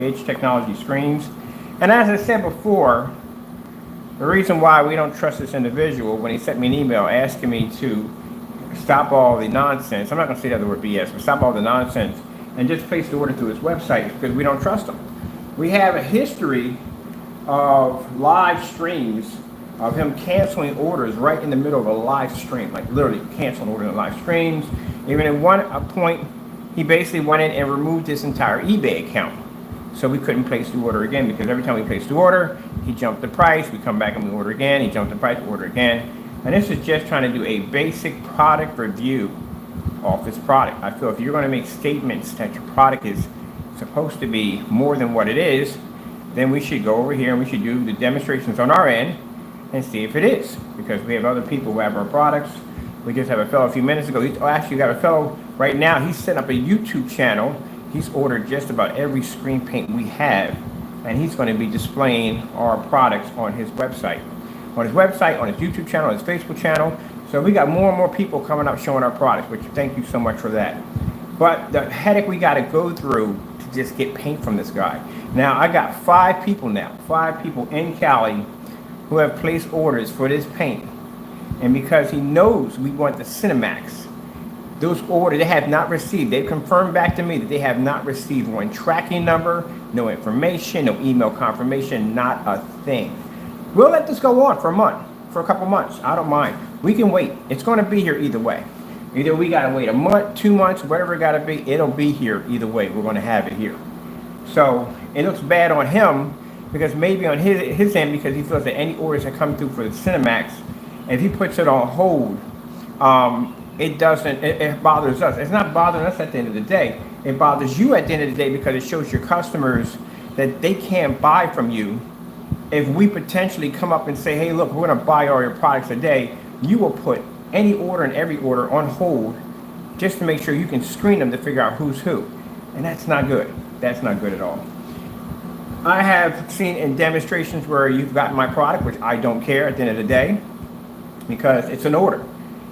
Edge technology screens. And as I said before, the reason why we don't trust this individual, when he sent me an email asking me to stop all the nonsense, I'm not going to say the other word BS, but stop all the nonsense and just place the order through his website, because we don't trust him. We have a history of live streams of him canceling orders right in the middle of a live stream, like literally canceling orders in live streams. Even at one point, he basically went in and removed his entire eBay account. So we couldn't place the order again, because every time we placed the order, he jumped the price. We come back and we order again. He jumped the price, we order again. And this is just trying to do a basic product review off this product. I feel if you're going to make statements that your product is supposed to be more than what it is, then we should go over here and we should do the demonstrations on our end and see if it is, because we have other people who have our products. We just have a fellow a few minutes ago. Actually, got a fellow right now. He's set up a YouTube channel. He's ordered just about every screen paint we have, and he's going to be displaying our products on his website. On his website, on his YouTube channel, on his Facebook channel. So we got more and more people coming up showing our products, which thank you so much for that. But the headache we got to go through to just get paint from this guy. Now, I got 5 people in Cali who have placed orders for this paint. And because he knows we want the Cinemax, those orders they have not received. They've confirmed back to me that they have not received one tracking number, no information, no email confirmation, not a thing. We'll let this go on for a month, for a couple months. I don't mind. We can wait. It's going to be here either way. Either we got to wait a month, 2 months, whatever it got to be, it'll be here either way. We're going to have it here. So it looks bad on him, because maybe on his end, because he feels that any orders that come through for the Cinemax, if he puts it on hold, it bothers us. It's not bothering us at the end of the day. It bothers you at the end of the day, because it shows your customers that they can't buy from you. If we potentially come up and say, hey, look, we're going to buy all your products today, you will put any order and every order on hold just to make sure you can screen them to figure out who's who. And that's not good. That's not good at all. I have seen in demonstrations where you've gotten my product, which I don't care at the end of the day, because it's an order.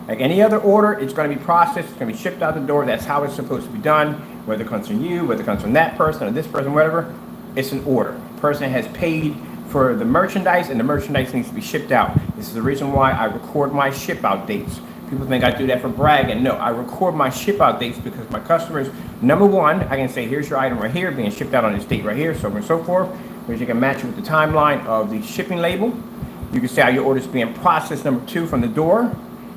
Like any other order, it's going to be processed, it's going to be shipped out the door. That's how it's supposed to be done, whether it comes from you, whether it comes from that person or this person, whatever. It's an order. The person has paid for the merchandise, and the merchandise needs to be shipped out. This is the reason why I record my ship out dates. People think I do that for bragging. No, I record my ship out dates because my customers, number one, I can say, here's your item right here, being shipped out on this date right here, so on and so forth, because you can match it with the timeline of the shipping label. You can see how your order is being processed, number 2, from the door,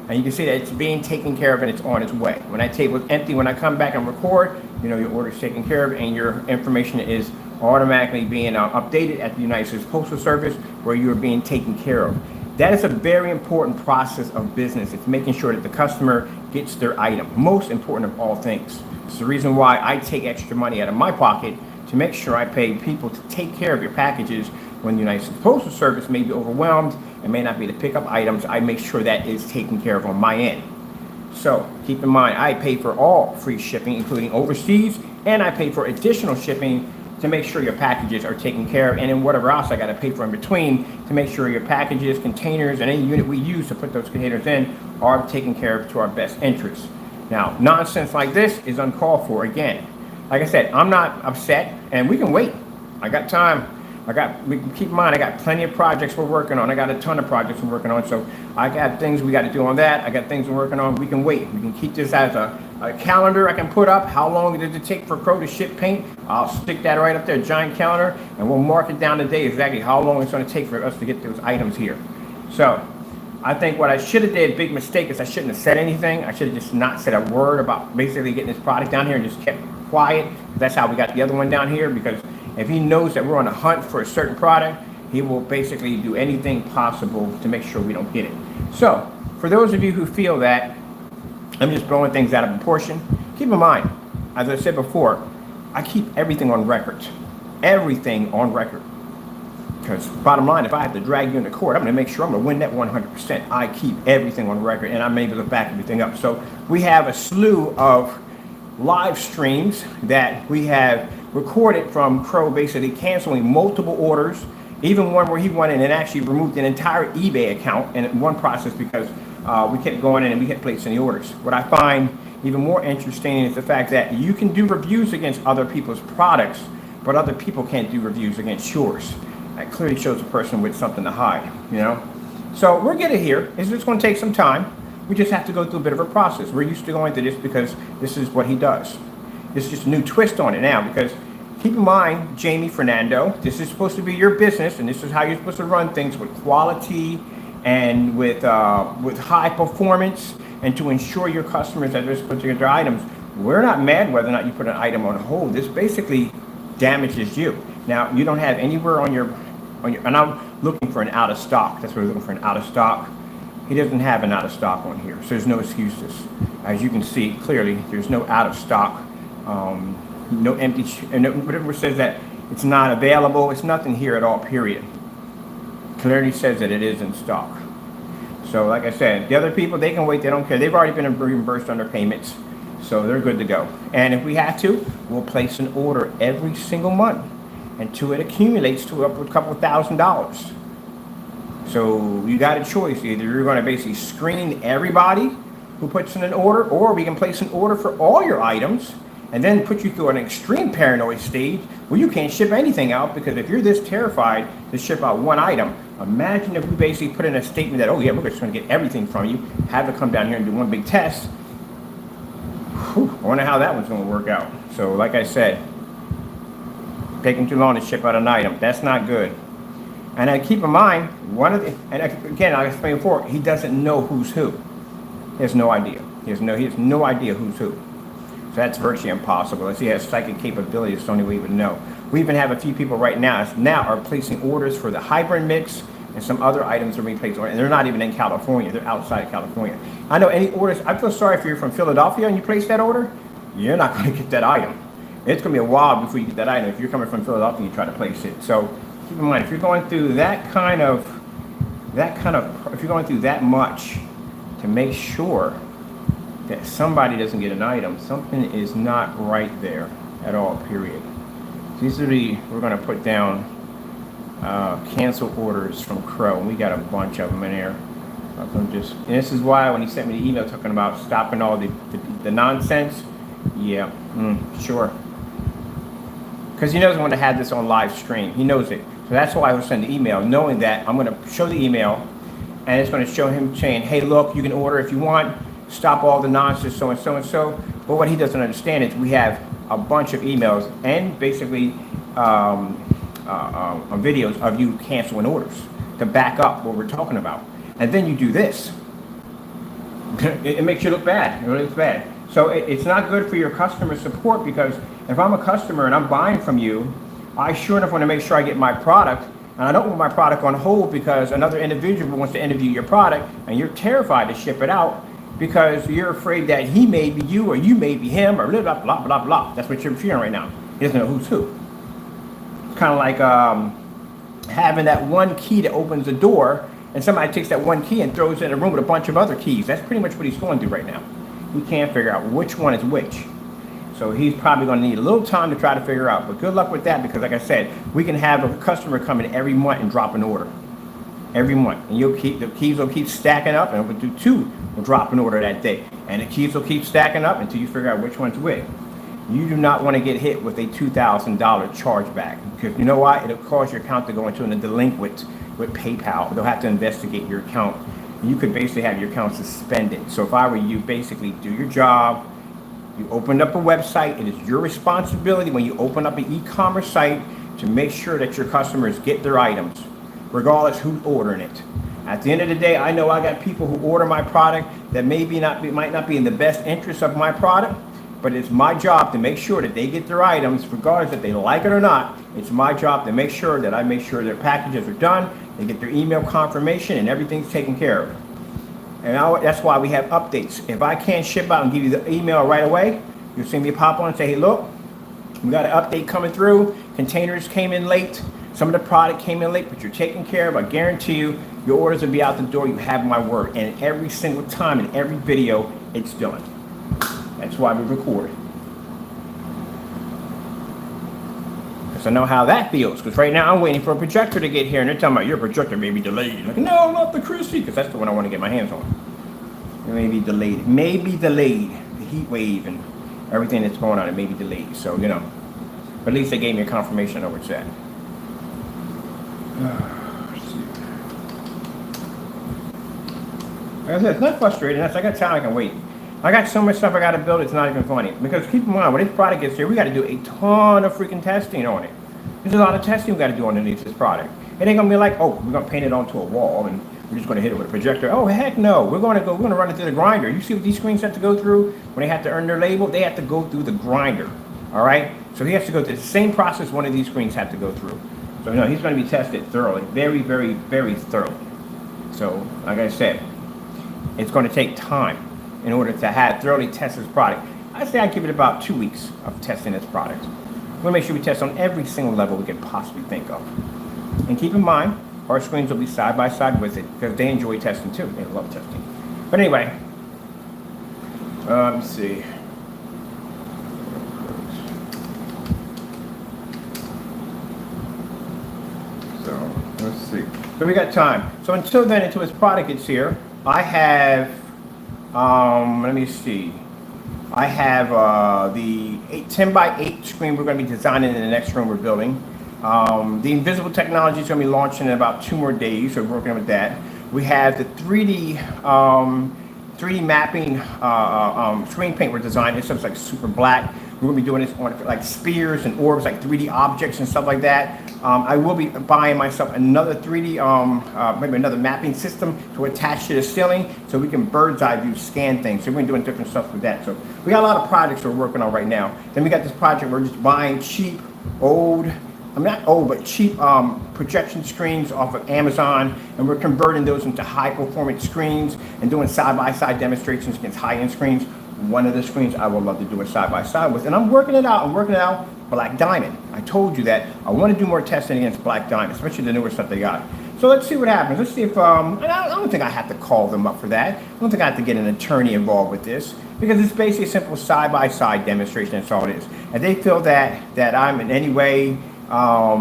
and you can see that it's being taken care of and it's on its way. When that table is empty, when I come back and record, you know your order is taken care of and your information is automatically being updated at the United States Postal Service, where you're being taken care of. That is a very important process of business. It's making sure that the customer gets their item. Most important of all things. It's the reason why I take extra money out of my pocket to make sure I pay people to take care of your packages. When the United States Postal Service may be overwhelmed and may not be able to pick up items, I make sure that is taken care of on my end. So keep in mind, I pay for all free shipping, including overseas, and I pay for additional shipping to make sure your packages are taken care of, and then whatever else I got to pay for in between to make sure your packages, containers, and any unit we use to put those containers in are taken care of to our best interests. Now, nonsense like this is uncalled for. Again, like I said, I'm not upset, and we can wait. I got time. Keep in mind, I got plenty of projects we're working on. I got a ton of projects we're working on, so I got things we got to do on that. I got things we're working on. We can wait. We can keep this as a calendar I can put up. How long does it take for Crow to ship paint? I'll stick that right up there, a giant calendar, and we'll mark it down today exactly how long it's going to take for us to get those items here. So I think what I should have did, big mistake, is I shouldn't have said anything. I should have just not said a word about basically getting this product down here and just kept quiet. That's how we got the other one down here, because if he knows that we're on a hunt for a certain product, he will basically do anything possible to make sure we don't get it. So for those of you who feel that I'm just blowing things out of proportion, keep in mind, as I said before, I keep everything on record. Everything on record. Because bottom line, if I have to drag you into court, I'm going to make sure I'm going to win that 100%. I keep everything on record, and I'm able to back everything up. So we have a slew of live streams that we have recorded from Crow basically canceling multiple orders, even one where he went in and actually removed an entire eBay account in one process because we kept going in and we kept placing the orders. What I find even more interesting is the fact that you can do reviews against other people's products but other people can't do reviews against yours. That clearly shows a person with something to hide, you know? So we're getting here. It's just going to take some time. We just have to go through a bit of a process. We're used to going through this because this is what he does. This is just a new twist on it now, because keep in mind, Jamie Fernando, this is supposed to be your business, and this is how you're supposed to run things with quality and with high performance, and to ensure your customers that they're supposed to get their items. We're not mad whether or not you put an item on hold. This basically damages you. Now, you don't have anywhere on your, and I'm looking for an out of stock. That's what we're looking for, an out of stock. He doesn't have an out of stock on here, so there's no excuses. As you can see clearly, there's no out of stock, no empty, and whatever says that it's not available, it's nothing here at all, period. Clearly says that it is in stock. So like I said, the other people, they can wait, they don't care. They've already been reimbursed on their payments, so they're good to go. And if we have to, we'll place an order every single month until it accumulates to up to a couple $1,000s. So you got a choice. Either you're going to basically screen everybody who puts in an order, or we can place an order for all your items and then put you through an extreme paranoid stage where you can't ship anything out, because if you're this terrified to ship out one item, imagine if we basically put in a statement that, oh yeah, we're just going to get everything from you, have to come down here and do one big test. Whew, I wonder how that one's going to work out. So like I said, taking too long to ship out an item, that's not good. And keep in mind, and again, I explained before, he doesn't know who's who. He has no idea. He has no idea who's who. So that's virtually impossible. Unless he has psychic capabilities, it's the only way he would know. We even have a few people right now are placing orders for the hybrid mix and some other items are being placed orders, and they're not even in California. They're outside of California. I know any orders. I feel sorry if you're from Philadelphia and you place that order, you're not going to get that item. It's going to be a while before you get that item if you're coming from Philadelphia and you try to place it. So keep in mind, if you're going through that kind of, if you're going through that much to make sure that somebody doesn't get an item, something is not right there at all, period. These are we're going to put down cancel orders from Crow, and we got a bunch of them in there. And this is why when he sent me the email talking about stopping all the nonsense, yeah, sure. Because he doesn't want to have this on live stream. He knows it. So that's why I will send the email, knowing that I'm going to show the email, and it's going to show him saying, hey, look, you can order if you want. Stop all the nonsense, so and so and so. But what he doesn't understand is we have a bunch of emails and basically videos of you canceling orders to back up what we're talking about. And then you do this. It makes you look bad. It really looks bad. So it's not good for your customer support, because if I'm a customer and I'm buying from you, I sure enough want to make sure I get my product, and I don't want my product on hold because another individual wants to interview your product and you're terrified to ship it out because you're afraid that he may be you or you may be him or blah, blah, blah, blah, blah. That's what you're fearing right now. He doesn't know who's who. It's kind of like having that one key that opens the door, and somebody takes that one key and throws it in a room with a bunch of other keys. That's pretty much what he's going through right now. He can't figure out which one is which. So he's probably going to need a little time to try to figure out. But good luck with that, because like I said, we can have a customer come in every month and drop an order. Every month. And the keys will keep stacking up, and we'll do 2 will drop an order that day. And the keys will keep stacking up until you figure out which one's which. You do not want to get hit with a $2,000 chargeback, because you know why? It'll cause your account to go into a delinquent with PayPal. They'll have to investigate your account. You could basically have your account suspended. So if I were you, basically do your job. You opened up a website. It is your responsibility when you open up an e-commerce site to make sure that your customers get their items, regardless who's ordering it. At the end of the day, I know I got people who order my product that might not be in the best interest of my product, but it's my job to make sure that they get their items, regardless if they like it or not. It's my job to make sure that I make sure their packages are done, they get their email confirmation, and everything's taken care of. And that's why we have updates. If I can't ship out and give you the email right away, you'll see me pop on and say, hey, look, we got an update coming through. Containers came in late. Some of the product came in late, but you're taken care of. I guarantee you, your orders will be out the door. You have my word. And every single time in every video, it's done. That's why we record. Because I know how that feels. Because right now I'm waiting for a projector to get here, and they're talking about your projector may be delayed. Like, no, not the Christie, because that's the one I want to get my hands on. It may be delayed. It may be delayed. The heat wave and everything that's going on, it may be delayed. So, you know. But at least they gave me a confirmation of what's at. Like I said, it's not frustrating. I got time, I can wait. I got so much stuff I got to build, it's not even funny. Because keep in mind, when this product gets here, we got to do a ton of freaking testing on it. There's a lot of testing we got to do underneath this product. It ain't going to be like, oh, we're going to paint it onto a wall and we're just going to hit it with a projector. Oh, heck no. We're going to run it through the grinder. You see what these screens have to go through when they have to earn their label? They have to go through the grinder. All right? So he has to go through the same process one of these screens have to go through. So, he's going to be tested thoroughly. Very, very, very thoroughly. So, like I said, it's going to take time in order to have thoroughly test this product. I say I give it about 2 weeks of testing this product. We'll make sure we test on every single level we can possibly think of. And keep in mind, our screens will be side by side with it because they enjoy testing too. They love testing. But anyway, let me see. So let's see. So we got time. So until then, until this product gets here, I have, let me see. I have the 10 by 8 screen we're going to be designing in the next room we're building. The invisible technology is going to be launching in about 2 more days, so we're working with that. We have the 3D mapping screen paint we're designing. This stuff's like super black. We're going to be doing this on like spheres and orbs, like 3D objects and stuff like that. I will be buying myself another 3D, maybe another mapping system to attach to the ceiling so we can bird's eye view scan things. So we're doing different stuff with that. So we got a lot of projects we're working on right now. Then we got this project we're just buying cheap, cheap projection screens off of Amazon, and we're converting those into high performance screens and doing side-by-side demonstrations against high-end screens. One of the screens I would love to do a side-by-side with, and I'm working it out. Black Diamond. I told you that I want to do more testing against Black Diamond, especially the newer stuff they got. So let's see what happens. Let's see if, I don't think I have to call them up for that. I don't think I have to get an attorney involved with this, because it's basically a simple side-by-side demonstration, that's all it is. And they feel that I'm in any way, I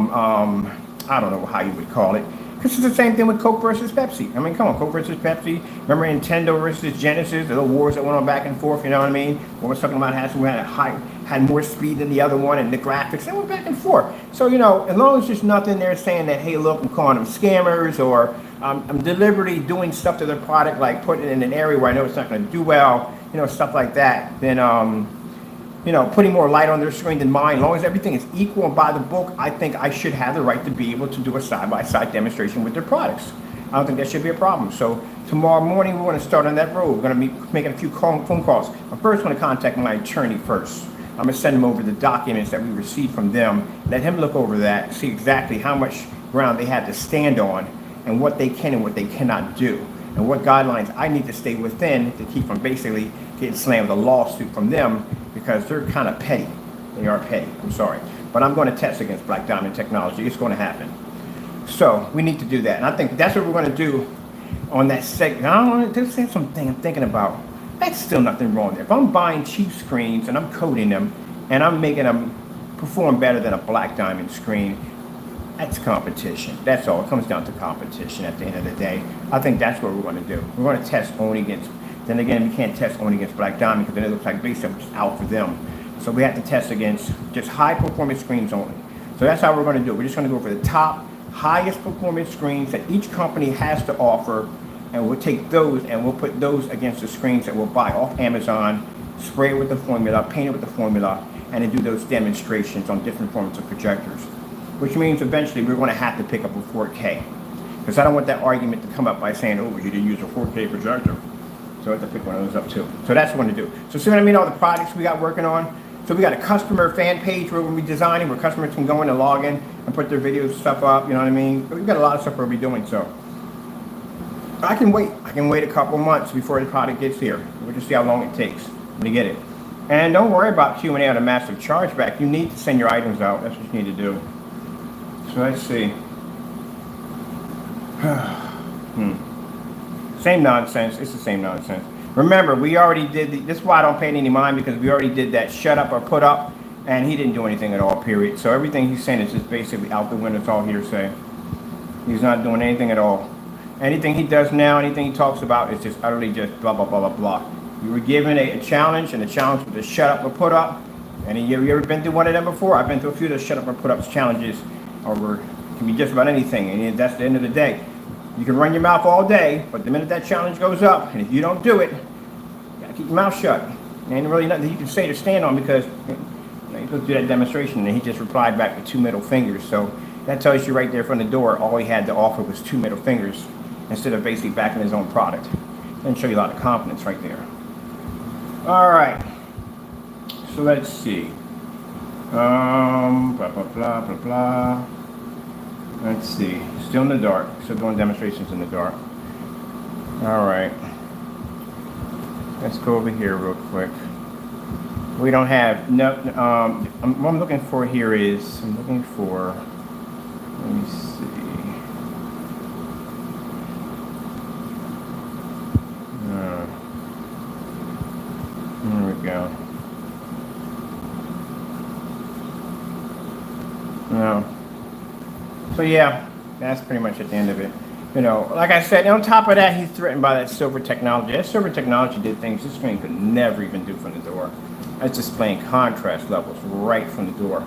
don't know how you would call it, because it's the same thing with Coke versus Pepsi. I mean, come on, Coke versus Pepsi. Remember Nintendo versus Genesis, the little wars that went on back and forth, you know what I mean? What was talking about had more speed than the other one, and the graphics, they went back and forth. So, as long as there's nothing there saying that, hey, look, I'm calling them scammers, or I'm deliberately doing stuff to their product, like putting it in an area where I know it's not going to do well, stuff like that, then, putting more light on their screen than mine. As long as everything is equal and by the book, I think I should have the right to be able to do a side-by-side demonstration with their products. I don't think that should be a problem. So tomorrow morning, we're going to start on that road. We're going to be making a few phone calls. I'm first going to contact my attorney first. I'm going to send him over the documents that we received from them, let him look over that, see exactly how much ground they have to stand on and what they can and what they cannot do, and what guidelines I need to stay within to keep from basically getting slammed with a lawsuit from them, because they're kind of petty. They are petty, I'm sorry. But I'm going to test against Black Diamond technology. It's going to happen. So we need to do that. And I think that's what we're going to do on that segment. I don't know, there's something I'm thinking about. That's still nothing wrong there. If I'm buying cheap screens and I'm coding them and I'm making them perform better than a Black Diamond screen, that's competition. That's all. It comes down to competition at the end of the day. I think that's what we're going to do. We're going to test only against, then again, we can't test only against Black Diamond because then it looks like basically it's out for them. So we have to test against just high performance screens only. So that's how we're going to do it. We're just going to go for the top, highest performance screens that each company has to offer, and we'll take those and we'll put those against the screens that we'll buy off Amazon, spray it with the formula, paint it with the formula, and then do those demonstrations on different forms of projectors. Which means eventually we're going to have to pick up a 4K. Because I don't want that argument to come up by saying, oh, you didn't use a 4K projector. So I have to pick one of those up too. So that's what I'm going to do. So see what I mean, all the projects we got working on. So we got a customer fan page where we'll be designing, where customers can go in and log in and put their videos stuff up, you know what I mean? We've got a lot of stuff we'll be doing, so. I can wait. I can wait a couple months before the product gets here. We'll just see how long it takes to get it. And don't worry about Q&A on a massive chargeback. You need to send your items out. That's what you need to do. So let's see. Same nonsense. It's the same nonsense. Remember, we already did, this is why I don't pay any mind, because we already did that shut up or put up, and he didn't do anything at all, period. So everything he's saying is just basically out the window. It's all hearsay. He's not doing anything at all. Anything he does now, anything he talks about is just utterly just blah, blah, blah, blah, blah. You were given a challenge, and the challenge was to shut up or put up. And you ever been through one of them before? I've been through a few of those shut up or put ups challenges over, it can be just about anything. And that's the end of the day. You can run your mouth all day, but the minute that challenge goes up, and if you don't do it, you gotta keep your mouth shut. There ain't really nothing you can say to stand on because he goes through that demonstration and he just replied back with 2 middle fingers. So that tells you right there from the door, all he had to offer was 2 middle fingers instead of basically backing his own product. And show you a lot of confidence right there. All right. So let's see. Blah, blah, blah, blah, blah. Let's see. Still in the dark. Still doing demonstrations in the dark. All right. Let's go over here real quick. We don't have no. What I'm looking for here is let me see. There we go. No. So yeah, that's pretty much at the end of it. You know, like I said, on top of that, he's threatened by that silver technology. That silver technology did things this screen could never even do from the door. That's displaying contrast levels right from the door.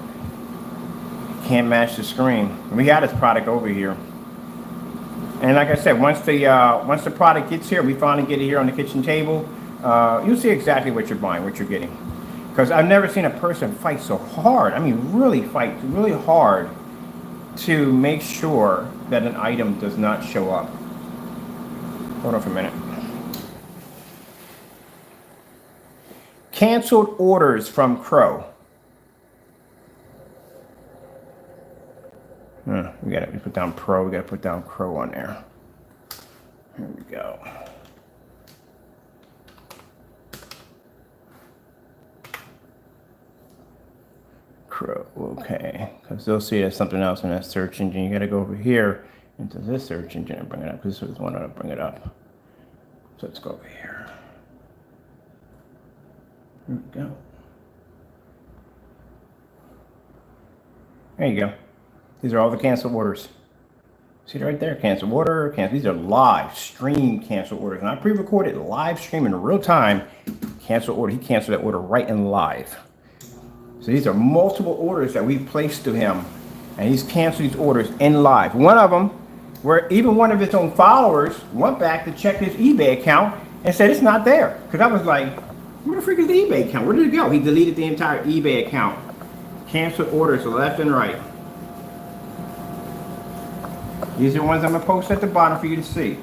Can't match the screen. We got his product over here. And like I said, once the product gets here, we finally get it here on the kitchen table, you'll see exactly what you're buying, what you're getting. Because I've never seen a person fight so hard. I mean, really fight really hard to make sure that an item does not show up. Hold on for a minute. Canceled orders from Crow. We gotta put down Pro. We gotta put down Crow on there. Here we go. Crow, okay, because they'll see there's something else in that search engine. You gotta go over here into this search engine and bring it up, because this was one to bring it up. So let's go over here. Here we go. There you go. These are all the canceled orders. See it right there, cancel order, cancel. These are live stream cancel orders, not pre-recorded, live stream in real time. Cancel order. He canceled that order right in live. So these are multiple orders that we've placed to him, and he's canceled these orders in live. One of them, where even one of his own followers went back to check his eBay account and said it's not there. Because I was like, where the freak is the eBay account? Where did it go? He deleted the entire eBay account. Canceled orders left and right. These are the ones I'm going to post at the bottom for you to see.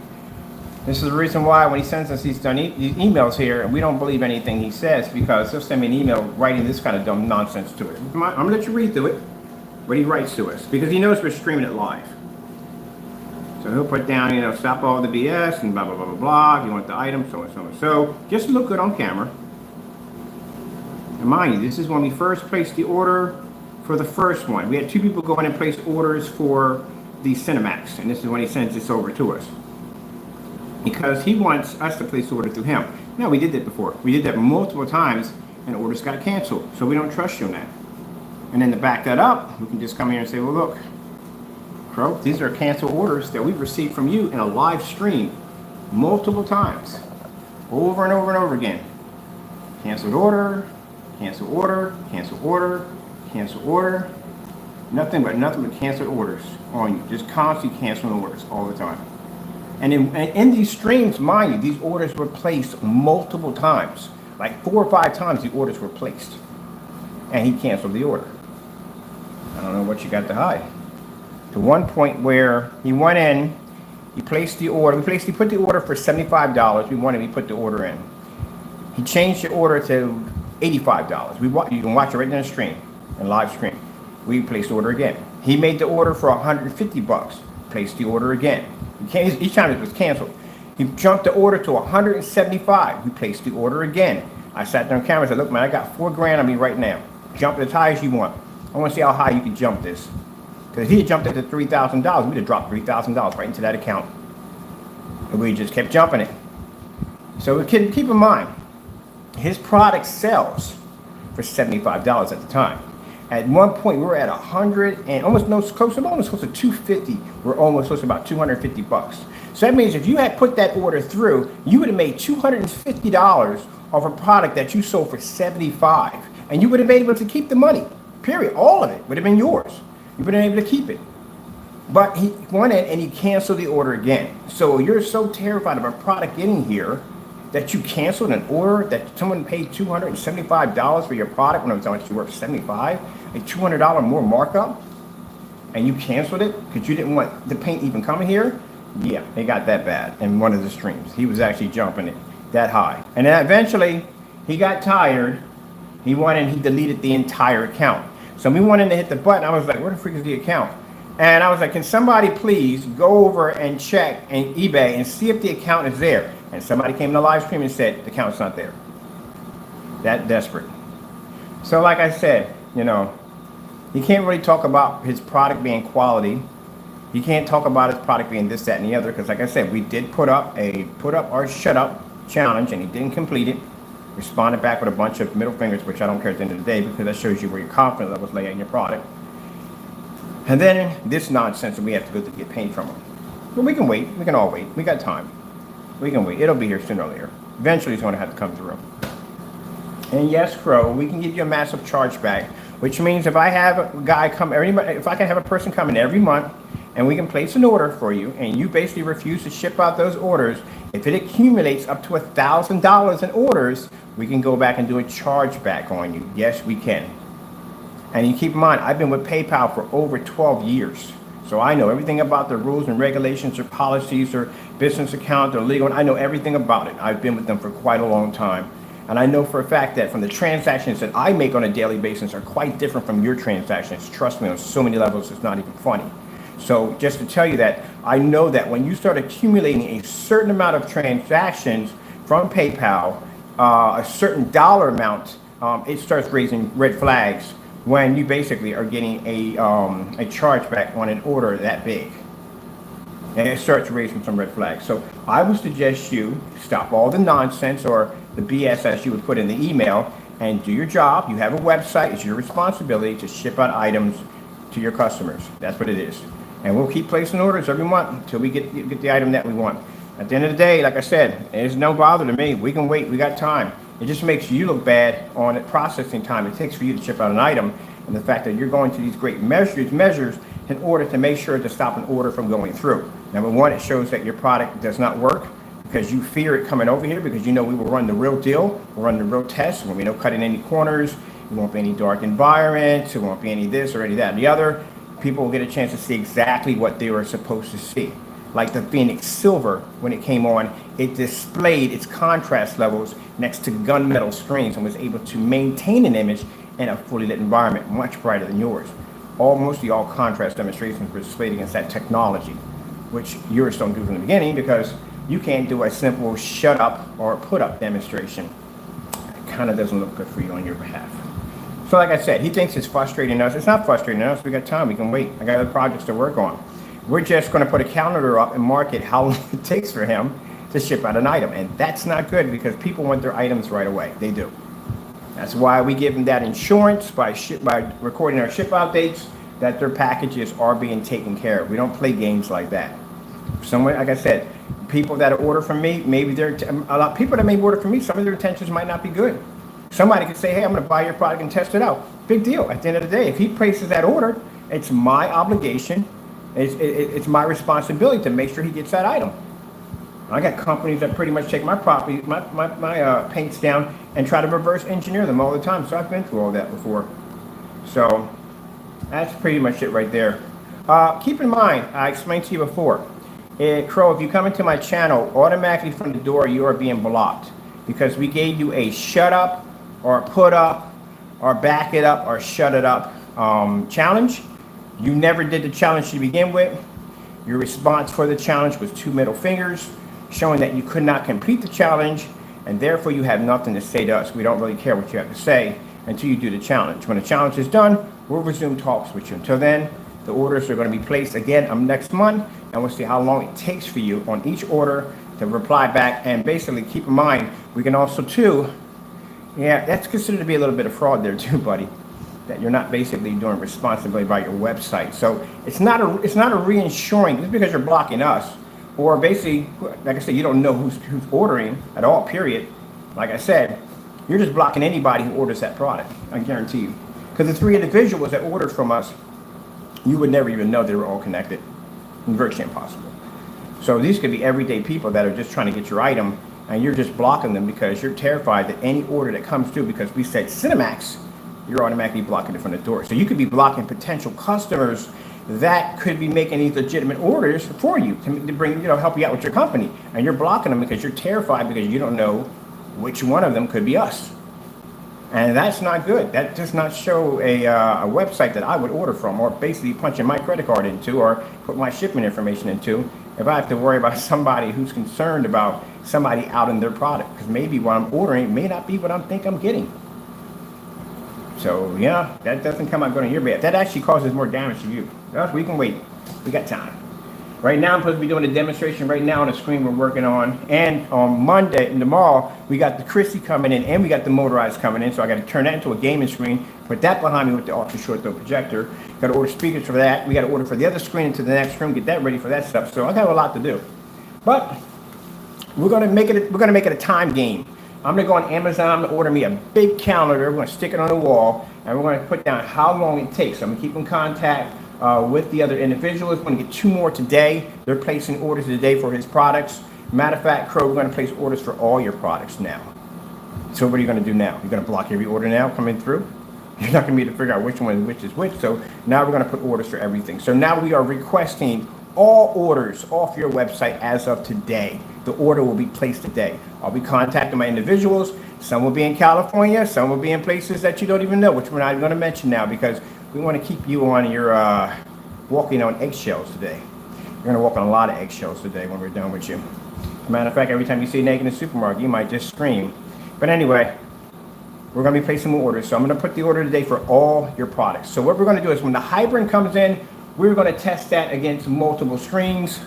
This is the reason why when he sends us these emails here, and we don't believe anything he says, because he'll send me an email writing this kind of dumb nonsense to it. I'm going to let you read through it, what he writes to us, because he knows we're streaming it live. So he'll put down, you know, stop all the BS and blah, blah, blah, blah, blah. If you want the item, so and so and so. Just look good on camera. And mind you, this is when we first placed the order for the first one. We had 2 people go in and place orders for the Cinemax, and this is when he sends this over to us. Because he wants us to place the order through him. No, we did that before. We did that multiple times, and orders got canceled. So we don't trust you on that. And then to back that up, we can just come here and say, well, look, Crow, these are canceled orders that we've received from you in a live stream multiple times, over and over and over again. Canceled order, canceled order, canceled order, canceled order. Nothing but canceled orders on you. Just constantly canceling orders all the time. And in these streams, mind you, these orders were placed multiple times. Like 4 or 5 times the orders were placed. And he canceled the order. I don't know what you got to hide. To one point where he went in, he placed the order. He put the order for $75. We put the order in. He changed the order to $85. You can watch it right in the stream, in live stream. We placed the order again. He made the order for $150. Placed the order again. Each time it was canceled. He jumped the order to $175. We placed the order again. I sat there on camera and said, look, man, I got $4,000 on me right now. Jump it as high as you want. I want to see how high you can jump this. Because if he had jumped it to $3,000, we'd have dropped $3,000 right into that account. And we just kept jumping it. So keep in mind, his product sells for $75 at the time. At one point, we were at 100 and almost close to 250. We're almost close to about $250. So that means if you had put that order through, you would have made $250 off a product that you sold for $75. and you would have been able to keep the money, period. All of it would have been yours. You would have been able to keep it. But he went in and he canceled the order again. So you're so terrified of a product getting here that you canceled an order that someone paid $275 for your product when it was actually worth $75, a $200 more markup, and you canceled it because you didn't want the paint even coming here? Yeah, it got that bad in one of the streams. He was actually jumping it that high. And then eventually he got tired. He went and he deleted the entire account. So we went in to hit the button. I was like, where the freak is the account? And I was like, can somebody please go over and check in eBay and see if the account is there? And somebody came in the live stream and said, the account's not there. That desperate. So like I said, you know, he can't really talk about his product being quality. He can't talk about his product being this, that, and the other. Because like I said, we did put up our shut up challenge and he didn't complete it. Responded back with a bunch of middle fingers, which I don't care at the end of the day because that shows you where your confidence levels lay in your product. And then this nonsense that we have to go to get paint from him. But we can wait. We can all wait. We got time. We can wait. It'll be here sooner or later. Eventually, it's going to have to come through. And yes, Crow, we can give you a massive chargeback, which means if I have a guy come if I can have a person come in every month and we can place an order for you and you basically refuse to ship out those orders, if it accumulates up to $1,000 in orders, we can go back and do a chargeback on you. Yes, we can. And you keep in mind, I've been with PayPal for over 12 years. So I know everything about the rules and regulations or policies or business account or legal. I know everything about it. I've been with them for quite a long time. And I know for a fact that from the transactions that I make on a daily basis are quite different from your transactions. Trust me, on so many levels, it's not even funny. So just to tell you that, I know that when you start accumulating a certain amount of transactions from PayPal, a certain dollar amount, it starts raising red flags when you basically are getting a chargeback on an order that big. And it starts raising some red flags. So I would suggest you stop all the nonsense or the BS as you would put in the email and do your job. You have a website. It's your responsibility to ship out items to your customers. That's what it is. And we'll keep placing orders every month until we get the item that we want. At the end of the day, like I said, it's no bother to me. We can wait. We got time. It just makes you look bad on the processing time it takes for you to ship out an item, and the fact that you're going to these great measures in order to make sure to stop an order from going through. Number one, it shows that your product does not work because you fear it coming over here because you know we will run the real deal, we'll run the real test, there won't be no cutting any corners, there won't be any dark environments, there won't be any this or any that and the other. People will get a chance to see exactly what they were supposed to see. Like the Phoenix Silver, when it came on, it displayed its contrast levels next to gunmetal screens and was able to maintain an image in a fully lit environment, much brighter than yours. Mostly all contrast demonstrations were displayed against that technology, which yours don't do from the beginning because you can't do a simple shut up or put up demonstration. It kind of doesn't look good for you on your behalf. So like I said, he thinks it's frustrating us. It's not frustrating us. We got time. We can wait. I got other projects to work on. We're just going to put a calendar up and mark it how long it takes for him to ship out an item. And that's not good because people want their items right away. They do. That's why we give them that insurance by recording our ship out dates that their packages are being taken care of. We don't play games like that. Someone, like I said, people that order from me, maybe a lot of people that may order from me, some of their intentions might not be good. Somebody could say, hey, I'm going to buy your product and test it out. Big deal. At the end of the day, if he places that order, it's my obligation. It's my responsibility to make sure he gets that item. I got companies that pretty much take my property, my paints down and try to reverse engineer them all the time. So I've been through all that before. So that's pretty much it right there. Keep in mind, I explained to you before, Crow, if you come into my channel, automatically from the door, you are being blocked because we gave you a shut up or put up or back it up or shut it up challenge. You never did the challenge to begin with. Your response for the challenge was 2 middle fingers, showing that you could not complete the challenge, and therefore you have nothing to say to us. We don't really care what you have to say until you do the challenge. When the challenge is done, we'll resume talks with you. Until then, the orders are going to be placed again next month, and we'll see how long it takes for you on each order to reply back. And basically, keep in mind, we can also too, yeah, that's considered to be a little bit of fraud there too, buddy. That you're not basically doing responsibly by your website. So it's not a reinsuring just because you're blocking us, or basically, like I said, you don't know who's ordering at all, period. Like I said, You're just blocking anybody who orders that product, I guarantee you. Because the 3 individuals that ordered from us, you would never even know they were all connected. Virtually impossible. So these could be everyday people that are just trying to get your item, and you're just blocking them because you're terrified that any order that comes through, because we said Cinemax, you're automatically blocking it from the door. So you could be blocking potential customers that could be making these legitimate orders for you to bring, help you out with your company, and you're blocking them because you're terrified because you don't know which one of them could be us. And that's not good. That does not show a website that I would order from, or basically punching my credit card into, or put my shipment information into, if I have to worry about somebody who's concerned about somebody out in their product, because maybe what I'm ordering may not be what I think I'm getting. So yeah, that doesn't come out good on your behalf. That actually causes more damage to you. We can wait. We got time. Right now, I'm supposed to be doing a demonstration right now on the screen we're working on. And on Monday and tomorrow, we got the Christie coming in, and we got the motorized coming in. So I got to turn that into a gaming screen, put that behind me with the ultra short throw projector. Got to order speakers for that. We got to order for the other screen into the next room, get that ready for that stuff. So I got a lot to do. But we're gonna make it. We're gonna make it a time game. I'm gonna go on Amazon and order me a big calendar. We're gonna stick it on the wall, and we're gonna put down how long it takes. I'm gonna keep in contact with the other individuals. We're gonna get 2 more today. They're placing orders today for his products. Matter of fact, Crow, we're gonna place orders for all your products now. So what are you gonna do now? You're gonna block every order now coming through? You're not gonna be able to figure out which one which is which. So now we're gonna put orders for everything. So now we are requesting all orders off your website as of today. The order will be placed today. I'll be contacting my individuals. Some will be in California, some will be in places that you don't even know, which we're not even gonna mention now, because we want to keep you on your walking on eggshells today. You're going to walk on a lot of eggshells today when we're done with you. As a matter of fact, every time you see naked in the supermarket, you might just scream. But anyway, we're going to be placing more orders. So I'm going to put the order today for all your products. So what we're going to do is when the Hybrid comes in, we're going to test that against multiple screens.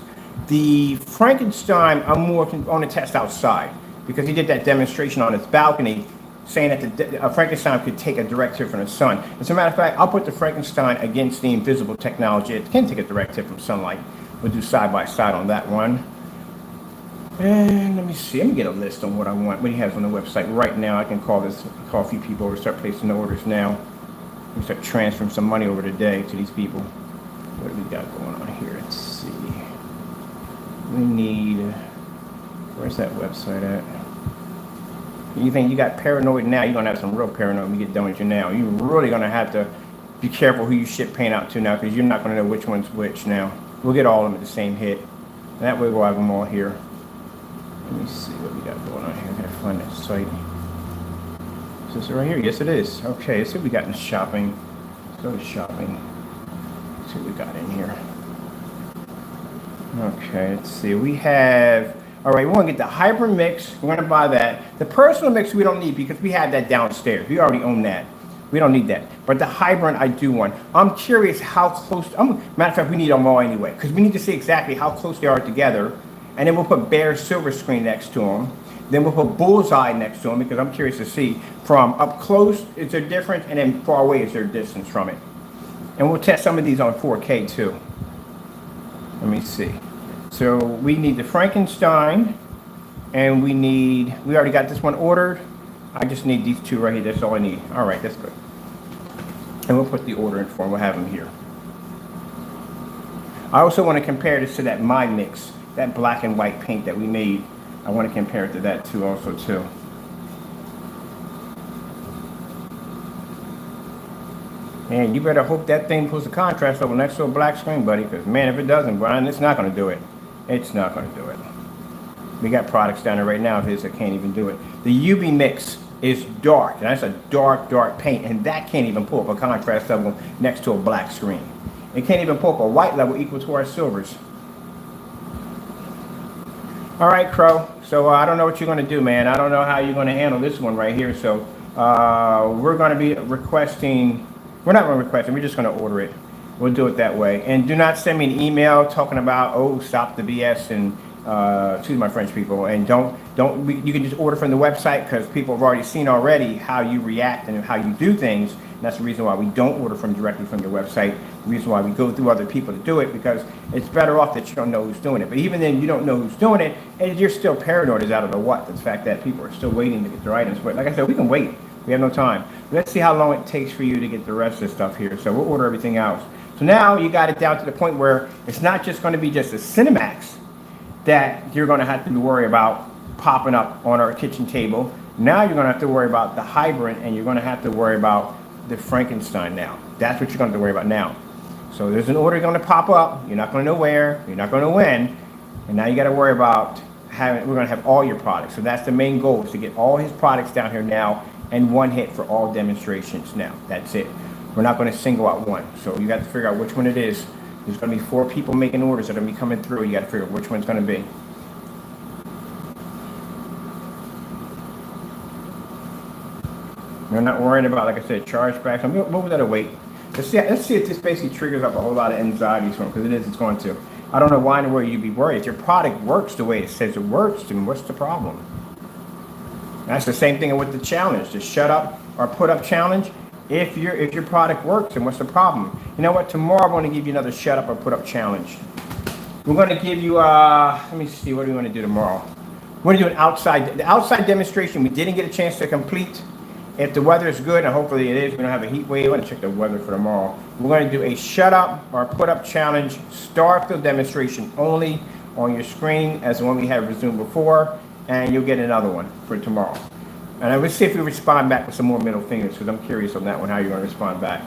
The Frankenstein, I'm more going to test outside, because he did that demonstration on his balcony, saying that Frankenstein could take a direct hit from the sun. As a matter of fact, I'll put the Frankenstein against the invisible technology. It can take a direct hit from sunlight. We'll do side by side on that one. And let me see. Let me get a list on what I want, what he has on the website right now. I can call a few people over, start placing the orders now. We start transferring some money over today to these people. What do we got going on here? Let's see. We need. Where's that website at? You think you got paranoid now, you're going to have some real paranoid when you get done with you now. You're really going to have to be careful who you ship paint out to now, because you're not going to know which one's which now. We'll get all of them at the same hit. And that way we'll have them all here. Let me see what we got going on here. I got to find that site. Is this right here? Yes, it is. Okay, let's see what we got in shopping. Let's go to shopping. Let's see what we got in here. Okay, let's see. We have... All right, we want to get the Hybrid mix. We're going to buy that. The personal mix we don't need, because we have that downstairs. We already own that. We don't need that. But the Hybrid I do want. I'm curious how close. Matter of fact, we need them all anyway, because we need to see exactly how close they are together. And then we'll put BEHR silver screen next to them. Then we'll put bullseye next to them, because I'm curious to see from up close, is there difference? And then far away, is there distance from it? And we'll test some of these on 4K too. Let me see. So we need the Frankenstein, and we already got this one ordered. I just need these 2 right here. That's all I need. All right, that's good. And we'll put the order in form. We'll have them here. I also want to compare this to that My Mix, that black and white paint that we made. I want to compare it to that too, also too. And you better hope that thing puts the contrast level next to a black screen, buddy, because man, if it doesn't, Brian, it's not going to do it. It's not going to do it. We got products down there right now of his that can't even do it. The UV mix is dark, and that's a dark, dark paint, and that can't even pull up a contrast level next to a black screen. It can't even pull up a white level equal to our silvers. All right, Crow. So I don't know what you're going to do, man. I don't know how you're going to handle this one right here. So we're going to be requesting. We're not going to request it. We're just going to order it. We'll do it that way. And do not send me an email talking about, oh, stop the BS and excuse my French people. And you can just order from the website, because people have already seen already how you react and how you do things. That's the reason why we don't order from directly from your website. The reason why we go through other people to do it, because it's better off that you don't know who's doing it. But even then, you don't know who's doing it, and you're still paranoid is out of the what? The fact that people are still waiting to get their items. But like I said, we can wait. We have no time. Let's see how long it takes for you to get the rest of the stuff here. So we'll order everything else. So now you got it down to the point where it's not just going to be just a Cinemax that you're going to have to worry about popping up on our kitchen table. Now you're going to have to worry about the Hybrant, and you're going to have to worry about the Frankenstein now. That's what you're going to have to worry about now. So there's an order going to pop up. You're not going to know where. You're not going to when. And now you got to worry about we're going to have all your products. So that's the main goal, is to get all his products down here now and one hit for all demonstrations now. That's it. We're not going to single out one. So you got to figure out which one it is. There's going to be 4 people making orders that are going to be coming through. You got to figure out which one's going to be. We're not worrying about, like I said, chargebacks. I'm going to move that away. Let's see if this basically triggers up a whole lot of anxieties from, because it's going to. I don't know why in the world you'd be worried. If your product works the way it says it works, then what's the problem? That's the same thing with the challenge, the shut up or put up challenge. If your product works, then what's the problem? You know what? Tomorrow I'm going to give you another shut up or put up challenge. We're going to give you, let me see, what do we want to do tomorrow? We're going to do the outside demonstration we didn't get a chance to complete. If the weather is good, and hopefully it is, we don't have a heat wave. I'm going to check the weather for tomorrow. We're going to do a shut up or put up challenge, Starfield demonstration only on your screen as the one we had resumed before, and you'll get another one for tomorrow. And we'll see if we respond back with some more middle fingers, because I'm curious on that one, how you're going to respond back.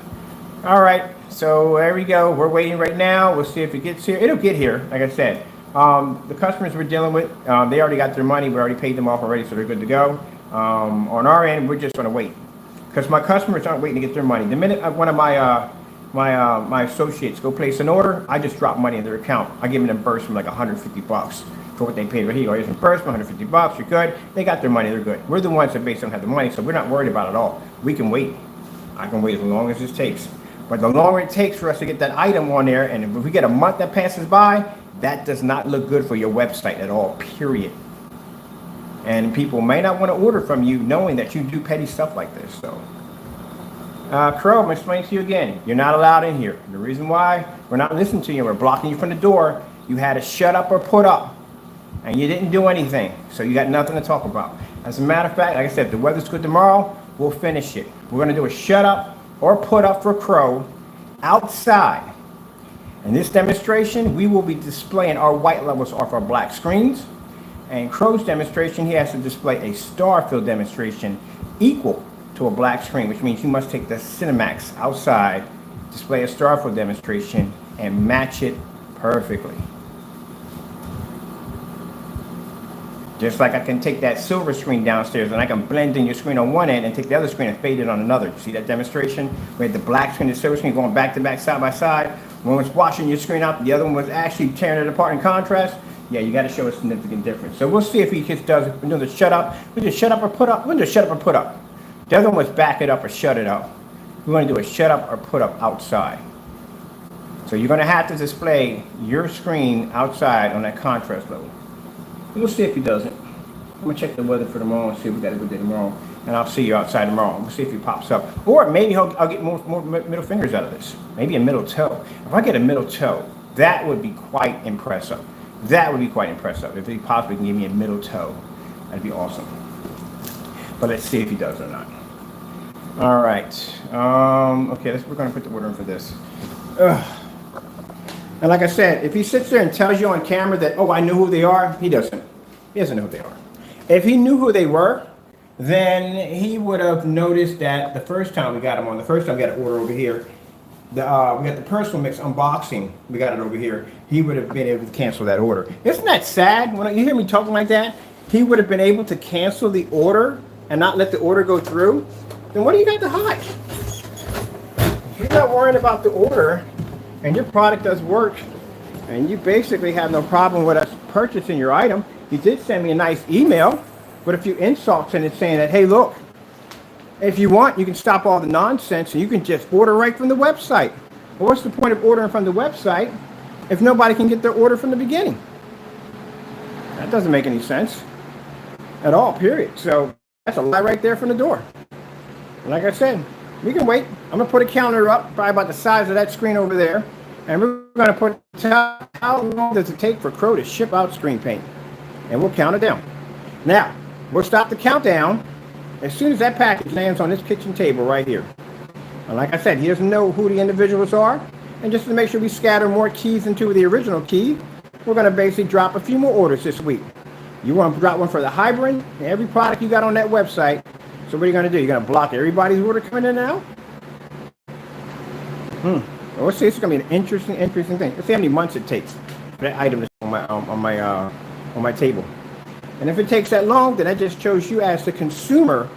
All right, so there we go. We're waiting right now. We'll see if it gets here. It'll get here, like I said. The customers we're dealing with, they already got their money. We already paid them off already, so they're good to go. On our end, we're just going to wait, because my customers aren't waiting to get their money. The minute one of my associates go place an order, I just drop money in their account. I give them an reimbursement like $150 for what they paid. Right here, here's an reimbursement, $150. You're good. They got their money. They're good. We're the ones that basically don't have the money, so we're not worried about it at all. We can wait. I can wait as long as this takes. But the longer it takes for us to get that item on there, and if we get a month that passes by, that does not look good for your website at all. Period. And people may not want to order from you knowing that you do petty stuff like this. So, Crow, I'm going to explain to you again. You're not allowed in here. The reason why we're not listening to you, we're blocking you from the door, you had a shut up or put up, and you didn't do anything. So you got nothing to talk about. As a matter of fact, like I said, if the weather's good tomorrow, we'll finish it. We're going to do a shut up or put up for Crow outside. In this demonstration, we will be displaying our white levels off our black screens. And Crow's demonstration, he has to display a Starfield demonstration equal to a black screen, which means you must take the Cinemax outside, display a Starfield demonstration, and match it perfectly. Just like I can take that silver screen downstairs and I can blend in your screen on one end and take the other screen and fade it on another. You see that demonstration? We had the black screen and the silver screen going back to back, side by side. One was washing your screen out, the other one was actually tearing it apart in contrast. Yeah, you got to show a significant difference. So we'll see if he just does another shut up. We just shut up or put up. We'll just shut up or put up. The other one was back it up or shut it up. We're going to do a shut up or put up outside. So you're going to have to display your screen outside on that contrast level. We'll see if he does it. I'm going to check the weather for tomorrow and see if we got a good day tomorrow. And I'll see you outside tomorrow. We'll see if he pops up. Or maybe I'll get more middle fingers out of this. Maybe a middle toe. If I get a middle toe, that would be quite impressive. That would be quite impressive. If he possibly can give me a middle toe, that'd be awesome. But let's see if he does or not. All right. Okay, we're going to put the order in for this. And like I said, if he sits there and tells you on camera that, oh, I knew who they are, he doesn't. He doesn't know who they are. If he knew who they were, then he would have noticed that the first time we got him on, the first time we got an order over here, we got the personal mix unboxing, we got it over here, he would have been able to cancel that order. Isn't that sad? When you hear me talking like that, he would have been able to cancel the order and not let the order go through. Then what do you got to hide? If you're not worrying about the order and your product does work and you basically have no problem with us purchasing your item, you did send me a nice email with a few insults in it saying that, hey, look, if you want, you can stop all the nonsense and you can just order right from the website. Well, what's the point of ordering from the website if nobody can get their order from the beginning? That doesn't make any sense at all, period. So that's a lie right there from the door. Like I said, We can wait. I'm gonna put a counter up, probably about the size of that screen over there, and we're gonna put how long does it take for Crow to ship out screen paint, and we'll count it down. Now we'll stop the countdown as soon as that package lands on this kitchen table right here. And like I said, he doesn't know who the individuals are, and just to make sure we scatter more keys into the original key, we're gonna basically drop a few more orders this week. You want to drop one for the hybrid and every product you got on that website. So what are you going to do? You're going to block everybody's order coming in now? Well, let's see. It's going to be an interesting thing. Let's see how many months it takes for that item to on my table. And if it takes that long, then that just shows you as the consumer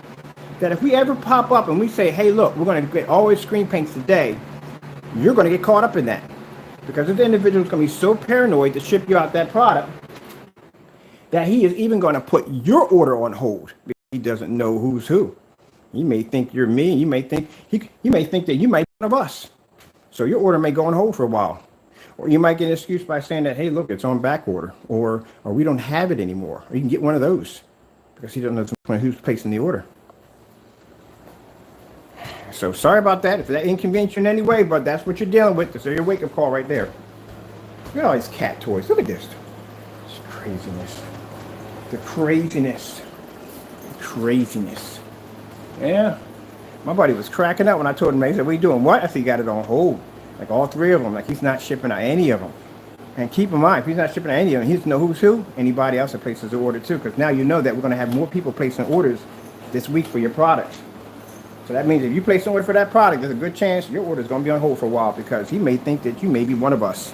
that if we ever pop up and we say, hey, look, we're going to get all these screen paints today, you're going to get caught up in that. Because this individual is going to be so paranoid to ship you out that product that he is even going to put your order on hold. He doesn't know who's who. He may think you're me. You may think he may think that you might be one of us. So your order may go on hold for a while. Or you might get an excuse by saying that, hey, look, it's on back order, or we don't have it anymore. Or you can get one of those because he doesn't know who's placing the order. So sorry about that. If that inconvenience you in any way, but that's what you're dealing with. This is your wake-up call right there. Look at all these cat toys. Look at this. It's craziness. The craziness. Yeah. My buddy was cracking up when I told him, he said, what are you doing? What? I said, he got it on hold. Like all three of them. Like he's not shipping out any of them. And keep in mind, if he's not shipping out any of them, he doesn't know who's who. Anybody else that places the order too. Because now you know that we're going to have more people placing orders this week for your product. So that means if you place an order for that product, there's a good chance your order is going to be on hold for a while because he may think that you may be one of us.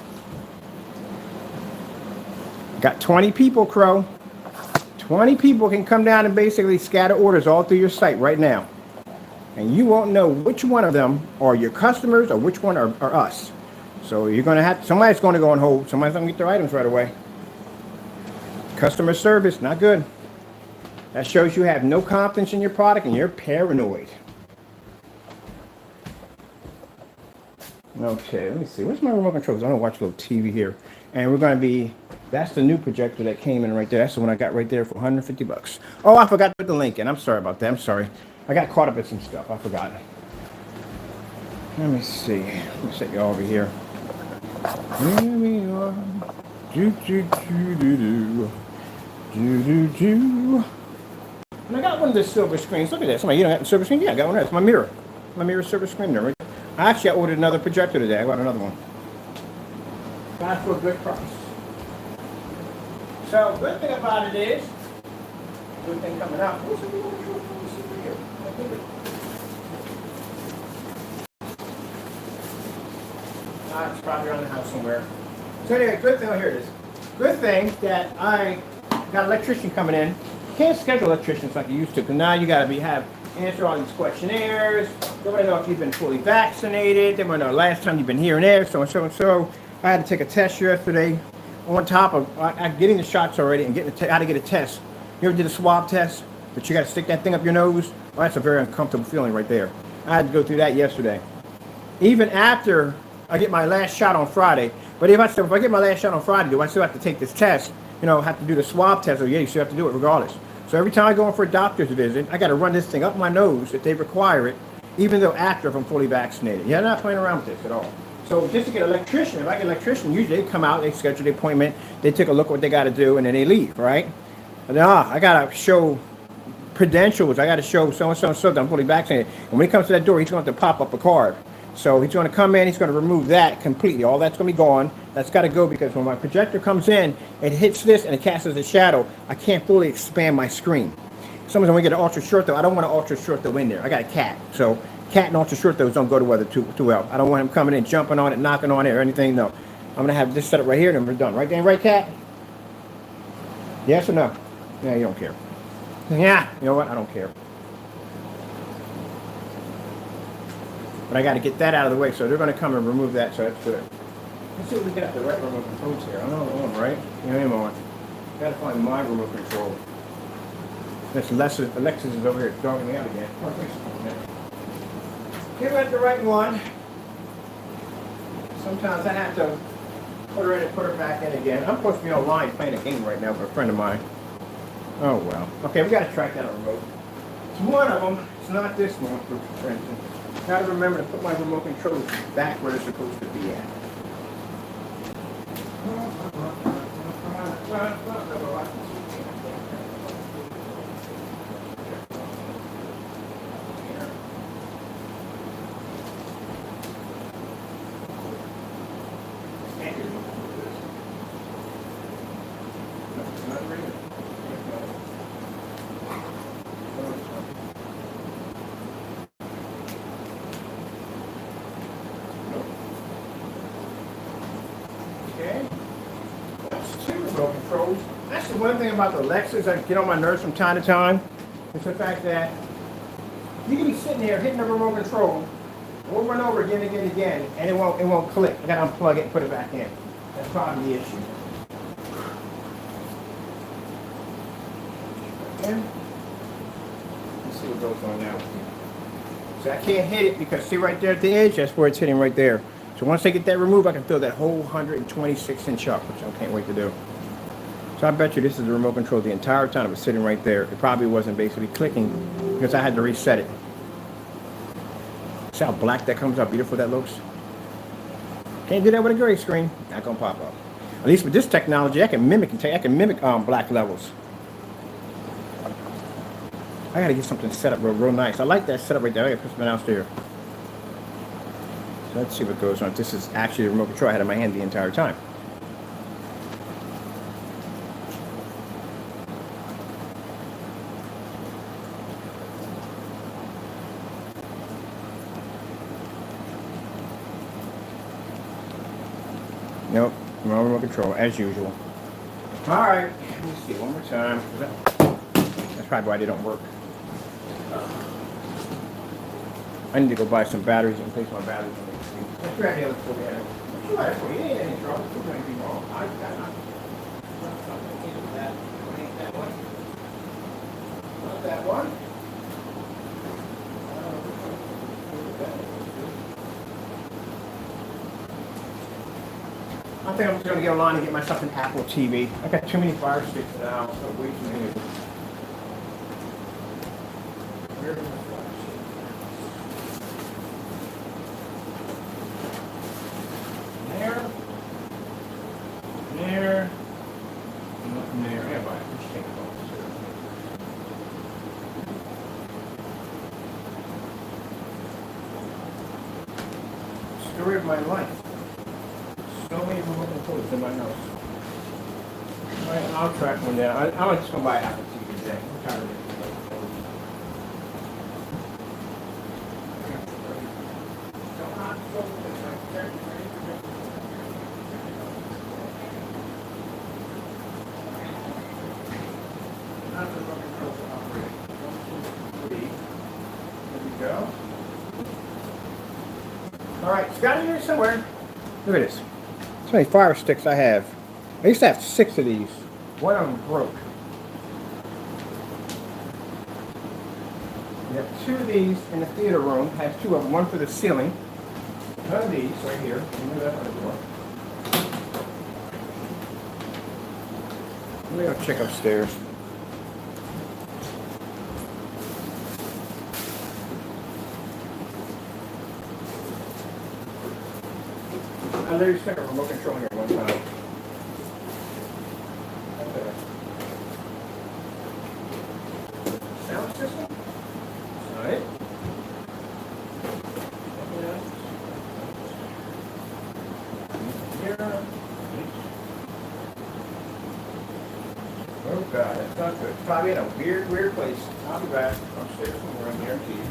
Got 20 people, Crow. 20 people can come down and basically scatter orders all through your site right now. And you won't know which one of them are your customers or which one are us. So you're going to have, somebody's going to go on hold. Somebody's going to get their items right away. Customer service, not good. That shows you have no confidence in your product and you're paranoid. Okay, let me see. Where's my remote controls? I'm going to watch a little TV here. And we're going to be, that's the new projector that came in right there. That's the one I got right there for $150. Oh, I forgot to put the link in. I'm sorry about that. I'm sorry. I got caught up in some stuff. I forgot. Let me see. Let me set you over here. Here we are. And I got one of the silver screens. Look at that. Somebody, you don't have the silver screen? Yeah, I got one there. It's my mirror. My mirror silver screen there. Right? I ordered another projector today. I got another one. Got it for a good price. So, good thing about it is, good thing coming out. What's the remote control for here? It's probably around the house somewhere. So anyway, good thing, here it is. Good thing that I got an electrician coming in. You can't schedule electricians like you used to, because now you got to answer all these questionnaires. They want to know if you've been fully vaccinated. They want to know last time you've been here and there, so and so and so. I had to take a test yesterday. On top of getting the shots already and how to get a test. You ever did a swab test, but you got to stick that thing up your nose? Well, that's a very uncomfortable feeling right there. I had to go through that yesterday. Even after I get my last shot on Friday, but if I get my last shot on Friday, do I still have to take this test? You know, have to do the swab test? Or yeah, you still have to do it regardless. So every time I go in for a doctor's visit, I got to run this thing up my nose if they require it, even though after if I'm fully vaccinated. Yeah, I'm not playing around with this at all. So just to get an electrician, if I get an electrician, usually they come out, they schedule the appointment, they take a look at what they got to do, and then they leave, right? And then, I got to show credentials. I got to show so-and-so and so that I'm fully vaccinated. And when he comes to that door, he's going to have to pop up a card. So he's going to come in, he's going to remove that completely. All that's going to be gone. That's got to go because when my projector comes in, it hits this and it casts a shadow. I can't fully expand my screen. Sometimes when we get an ultra short though, I don't want an ultra short though in there. I got a cat. So cat and ultra short those don't go together too well. I don't want him coming in, jumping on it, knocking on it or anything. No. I'm going to have this set up right here and then we're done. Right then, right, cat? Yes or no? Yeah, you don't care. Yeah, you know what? I don't care. But I got to get that out of the way, so they're going to come and remove that, so that's good. Let's see what we got the right remote controls here. I know the one, right? Yeah, I'm on. Got to find my remote control. This Alexis is over here dogging me out again. Here we got the right one. Sometimes I have to put her in and put her back in again. I'm supposed to be online playing a game right now with a friend of mine. Oh well. Okay, we got to track down a remote. It's one of them. It's not this one, for instance. Gotta remember to put my remote controls back where they're supposed to be at. Controls. That's the one thing about the Lexus that get on my nerves from time to time. It's the fact that you can be sitting there hitting the remote control over and over again, and it won't click. I gotta unplug it and put it back in. That's probably the issue. And let's see what goes on now. So I can't hit it because see right there at the edge, that's where it's hitting right there. So once I get that removed, I can fill that whole 126-inch up, which I can't wait to do. So I bet you this is the remote control the entire time it was sitting right there. It probably wasn't basically clicking because I had to reset it. See how black that comes, how beautiful that looks? Can't do that with a gray screen. Not gonna pop up. At least with this technology, I can mimic black levels. I gotta get something set up real nice. I like that setup right there. I gotta put something else there. So let's see what goes on. This is actually the remote control I had in my hand the entire time. Nope, wrong remote control, as usual. Alright, let me see one more time. That's probably why they don't work. I need to go buy some batteries and place my batteries on the screen. Let's grab the other four batteries. That's right, you ain't in any trouble. There's nothing wrong. I got nothing. That one. Not that one. I think I'm just going to get online and get myself an Apple TV. I got too many Fire Sticks now, so way too many. Where's my Fire Stick? There, nothing there. Yeah, but just take it off. Story of my life. So many remote controls in my house. Alright, I'll track one down. I'm just gonna buy Apple TV today. I'm tired of it. Go. Alright, it's got in here somewhere. Look at this. How many Fire Sticks I have. I used to have 6 of these. One of them broke. We have 2 of these in the theater room. Has 2 of them. One for the ceiling. None of these right here. Move that on the door. Let me go check upstairs. I literally stuck a remote control here one time. Okay. Sound system? Alright. Here. Oh god, that's not good. Probably in a weird place. I'll be back. Upstairs somewhere, I guarantee you.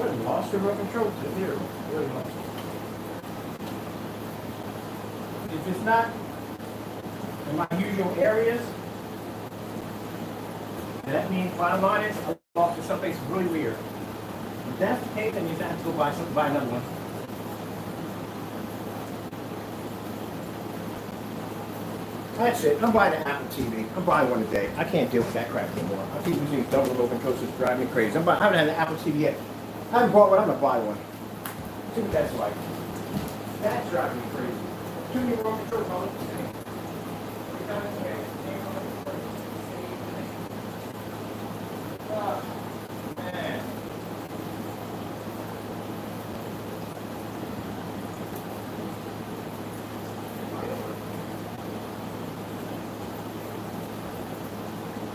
really lost the remote control to zero. Really lost it. If it's not in my usual areas, that means bottom line is I lost it someplace really weird. If that's the case, then you have to go buy another one. That's it. I'm buying an Apple TV. I'm buying one today. I can't deal with that crap anymore. I keep using double remote controls. It's driving me crazy. I haven't had an Apple TV yet. I haven't bought one. I'm gonna buy one. See what that's like. That's driving me crazy. Too many remote controls all the same. Oh, man.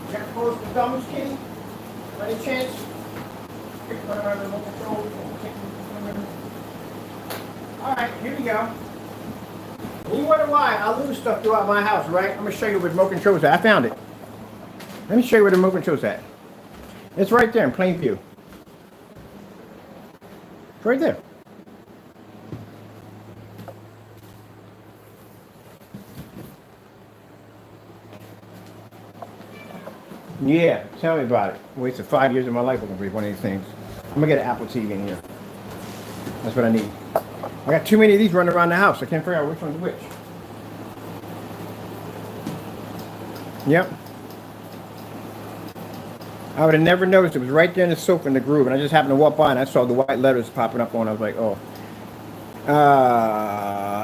You got to close the thumbs, kitty? By any chance? Alright, here we go. You wonder why I lose stuff throughout my house, right? I'm going to show you where the remote control's at. I found it. Let me show you where the remote control's at. It's right there in plain view. It's right there. Yeah, tell me about it. I wasted 5 years of my life looking for one of these things. I'm gonna get an Apple TV in here. That's what I need. I got too many of these running around the house. I can't figure out which one's which. Yep. I would have never noticed. It was right there in the sofa in the groove, and I just happened to walk by and I saw the white letters popping up on it. I was like, oh.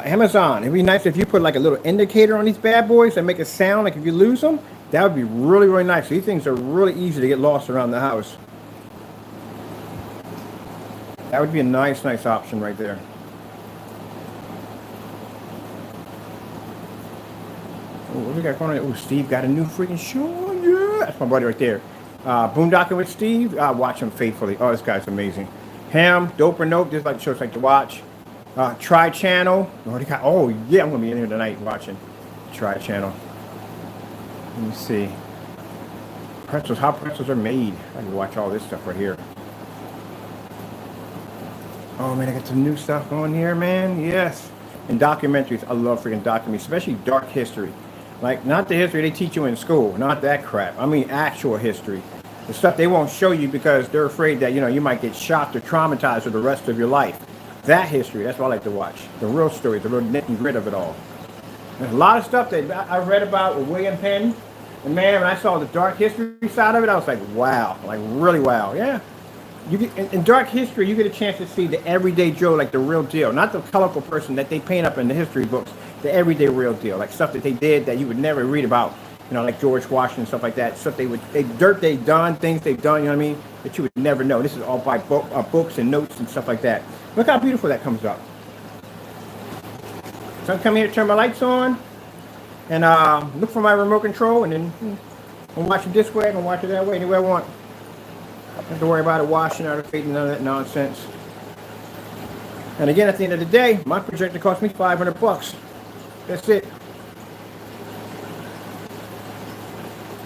Amazon. It'd be nice if you put like a little indicator on these bad boys and make a sound like if you lose them. That would be really, really nice. These things are really easy to get lost around the house. That would be a nice, nice option right there. Oh, what do we got going on? Oh, Steve got a new freaking show. Yeah, that's my buddy right there. Boondocking with Steve. I watch him faithfully. Oh, this guy's amazing. Ham, Dope or Nope. Just like shows like to watch. Try Channel. Oh, yeah, I'm gonna be in here tonight watching Try Channel. Let me see. Pretzels, how pretzels are made. I can watch all this stuff right here. Oh man, I got some new stuff on here, man. Yes. And documentaries. I love freaking documentaries, especially dark history. Like, not the history they teach you in school. Not that crap. I mean actual history. The stuff they won't show you because they're afraid that, you know, you might get shocked or traumatized for the rest of your life. That history, that's what I like to watch. The real story, the real nit and grit of it all. There's a lot of stuff that I read about with William Penn. And man, when I saw the dark history side of it, I was like, wow, like really wow. Yeah. You get, in dark history, you get a chance to see the everyday Joe, like the real deal. Not the colorful person that they paint up in the history books. The everyday real deal. Like stuff that they did that you would never read about. You know, like George Washington, stuff like that. Stuff dirt they've done, things they've done, you know what I mean? That you would never know. This is all by books and notes and stuff like that. Look how beautiful that comes up. So I come here to turn my lights on. And look for my remote control, and then I'll watch it this way, I can watch it that way, any way I want. I don't have to worry about it washing out of fading, none of that nonsense. And again, at the end of the day, my projector cost me $500. That's it.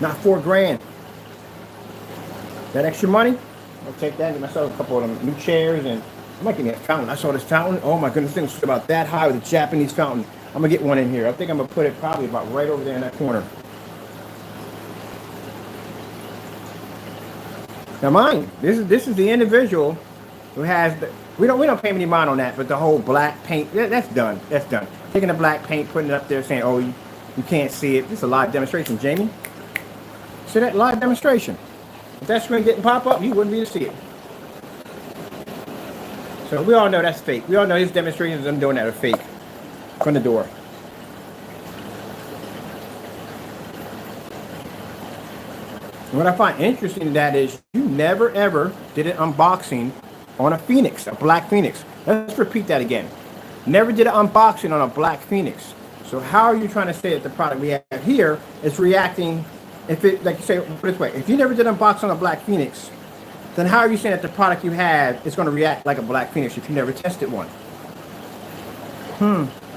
Not $4,000. That extra money, I'll take that and get myself a couple of them new chairs, and I might get me a fountain. I saw this fountain. Oh my goodness, this thing was about that high with a Japanese fountain. I'm gonna get one in here. I think I'm gonna put it probably about right over there in that corner. Now mind, this is the individual who has the, we don't pay any mind on that, but the whole black paint, that's done. That's done. Taking the black paint, putting it up there saying, oh, you can't see it. This is a live demonstration, Jamie. See that live demonstration? If that screen didn't pop up, you wouldn't be able to see it. So we all know that's fake. We all know his demonstrations of them doing that are fake. From the door. And what I find interesting in that is you never ever did an unboxing on a Phoenix, a black Phoenix. Let's repeat that again. Never did an unboxing on a black Phoenix. So how are you trying to say that the product we have here is reacting, if it, like you say, put it this way, if you never did an unboxing on a black Phoenix, then how are you saying that the product you have is going to react like a black Phoenix if you never tested one?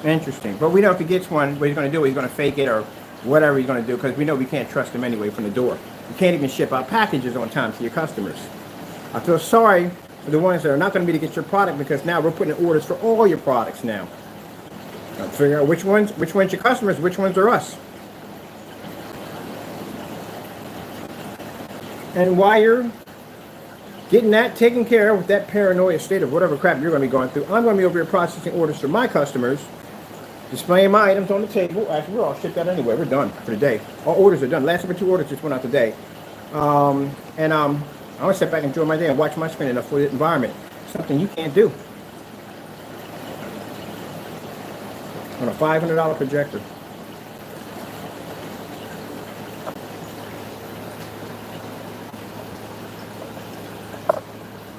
Interesting. But we know if he gets one, what he's going to do, he's going to fake it or whatever he's going to do, because we know we can't trust him anyway from the door. You can't even ship out packages on time to your customers. I feel sorry the ones that are not going to be to get your product, because now we're putting in orders for all your products now. Figure out which one's your customers, which ones are us. And while you're getting that taken care of with that paranoia state of whatever crap you're going to be going through, I'm going to be over here processing orders for my customers, displaying my items on the table. Actually, we're all shipped out anyway. We're done for the day. All orders are done. Last number 2 orders just went out today. I want to sit back and enjoy my day and watch my screen in a fluid environment. Something you can't do on a $500 projector.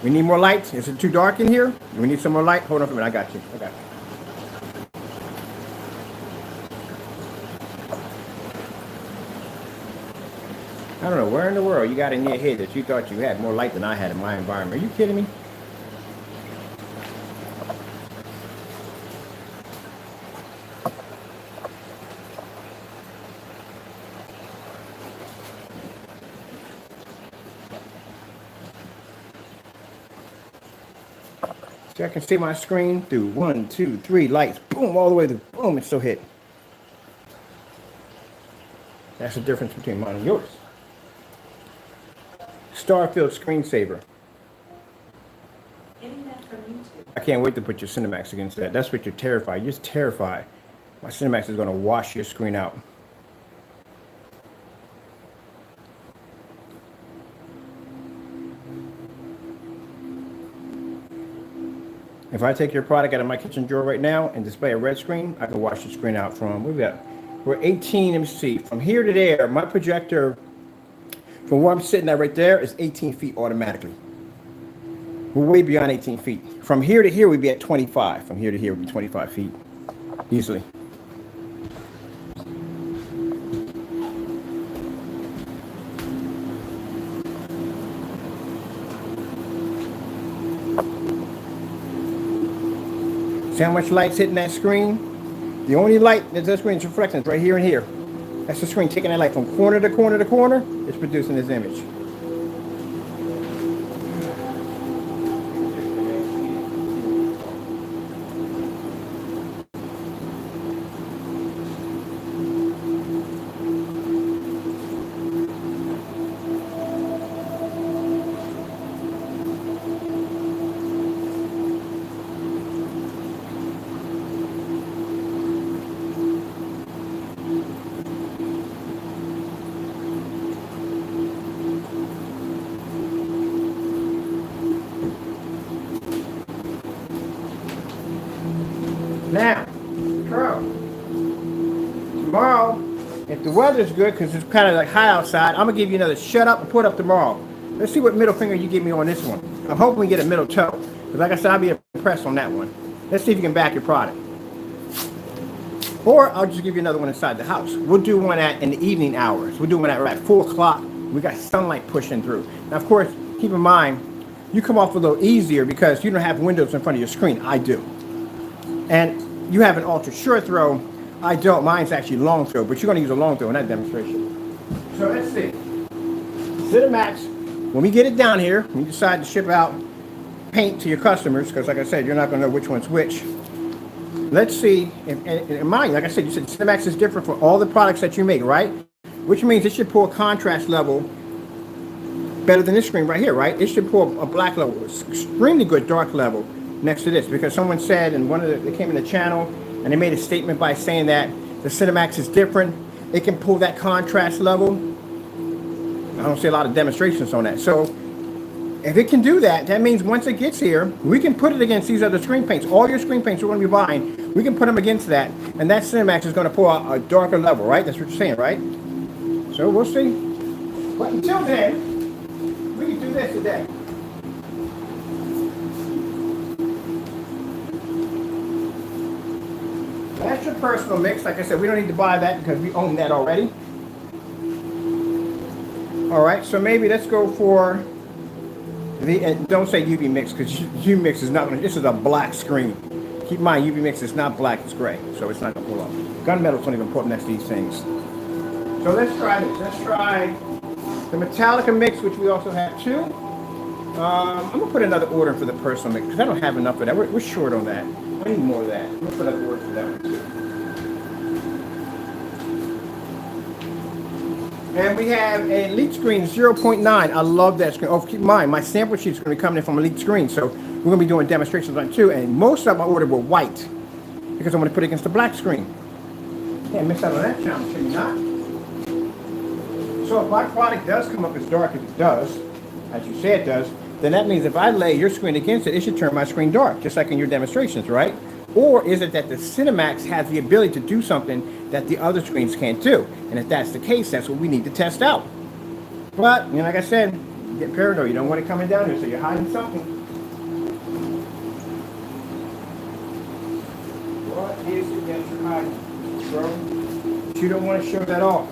We need more lights. Is it too dark in here? We need some more light. Hold on for a minute. I got you. I don't know where in the world you got in your head that you thought you had more light than I had in my environment. Are you kidding me? So I can see my screen through 1, 2, 3 lights. Boom, all the way to boom, it's still hit. That's the difference between mine and yours. Starfield screensaver. Getting that from YouTube. I can't wait to put your Cinemax against that. That's what you're terrified. You're just terrified. My Cinemax is going to wash your screen out. If I take your product out of my kitchen drawer right now and display a red screen, I can wash the screen out from, we're 18, let me see, from here to there, my projector, from where I'm sitting at right there, is 18 feet automatically. We're way beyond 18 feet. From here to here, we'd be at 25. From here to here, we'd be 25 feet, easily. See how much light's hitting that screen? The only light that screen is reflecting is right here and here. That's the screen taking that light from corner to corner to corner. It's producing this image. Now, tomorrow, if the weather's good, because it's kind of like hot outside, I'm going to give you another shut up and put up tomorrow. Let's see what middle finger you give me on this one. I'm hoping we get a middle toe. Because like I said, I'll be impressed on that one. Let's see if you can back your product. Or I'll just give you another one inside the house. We'll do one in the evening hours. We'll do one at 4 o'clock. We got sunlight pushing through. Now, of course, keep in mind, you come off a little easier because you don't have windows in front of your screen. I do. And you have an ultra short throw. I don't. Mine's actually long throw, but you're going to use a long throw in that demonstration. So let's see. Cinemax, when we get it down here, when you decide to ship out paint to your customers, because like I said, you're not going to know which one's which. Let's see. In mine, like I said, you said Cinemax is different for all the products that you make, right? Which means it should pull a contrast level better than this screen right here, right? It should pull a black level, extremely good dark level next to this, because someone said, and they came in the channel and they made a statement by saying that the Cinemax is different. It can pull that contrast level. I don't see a lot of demonstrations on that. So if it can do that, that means once it gets here, we can put it against these other screen paints. All your screen paints you're going to be buying, we can put them against that, and that Cinemax is going to pull out a darker level, right? That's what you're saying, right? So we'll see. But until then, we can do this today. That's your personal mix. Like I said, we don't need to buy that because we own that already. All right, so maybe let's go for the, and don't say UV mix, because UV mix is not going to, this is a black screen. Keep in mind, UV mix is not black, it's gray, so it's not going to pull up. Gunmetal's don't even pull up next to these things. So let's try this. Let's try the Metallica mix, which we also have too. I'm gonna put another order for the personal mix because I don't have enough of that. We're short on that. I need more of that. I'm gonna put another order for that one too. And we have a elite screen 0.9. I love that screen. Oh, keep in mind, my sample sheet is going to be coming in from elite screen, so we're going to be doing demonstrations on it too. And most of my order were white because I'm going to put it against the black screen. Can't miss out on that challenge, can you not? So if my product does come up as dark as it does, as you say it does, then that means if I lay your screen against it, it should turn my screen dark, just like in your demonstrations, right? Or is it that the Cinemax has the ability to do something that the other screens can't do? And if that's the case, that's what we need to test out. But, you know, like I said, you get paranoid. You don't want it coming down here, so you're hiding something. What is it that you're hiding, bro? You don't want to show that off.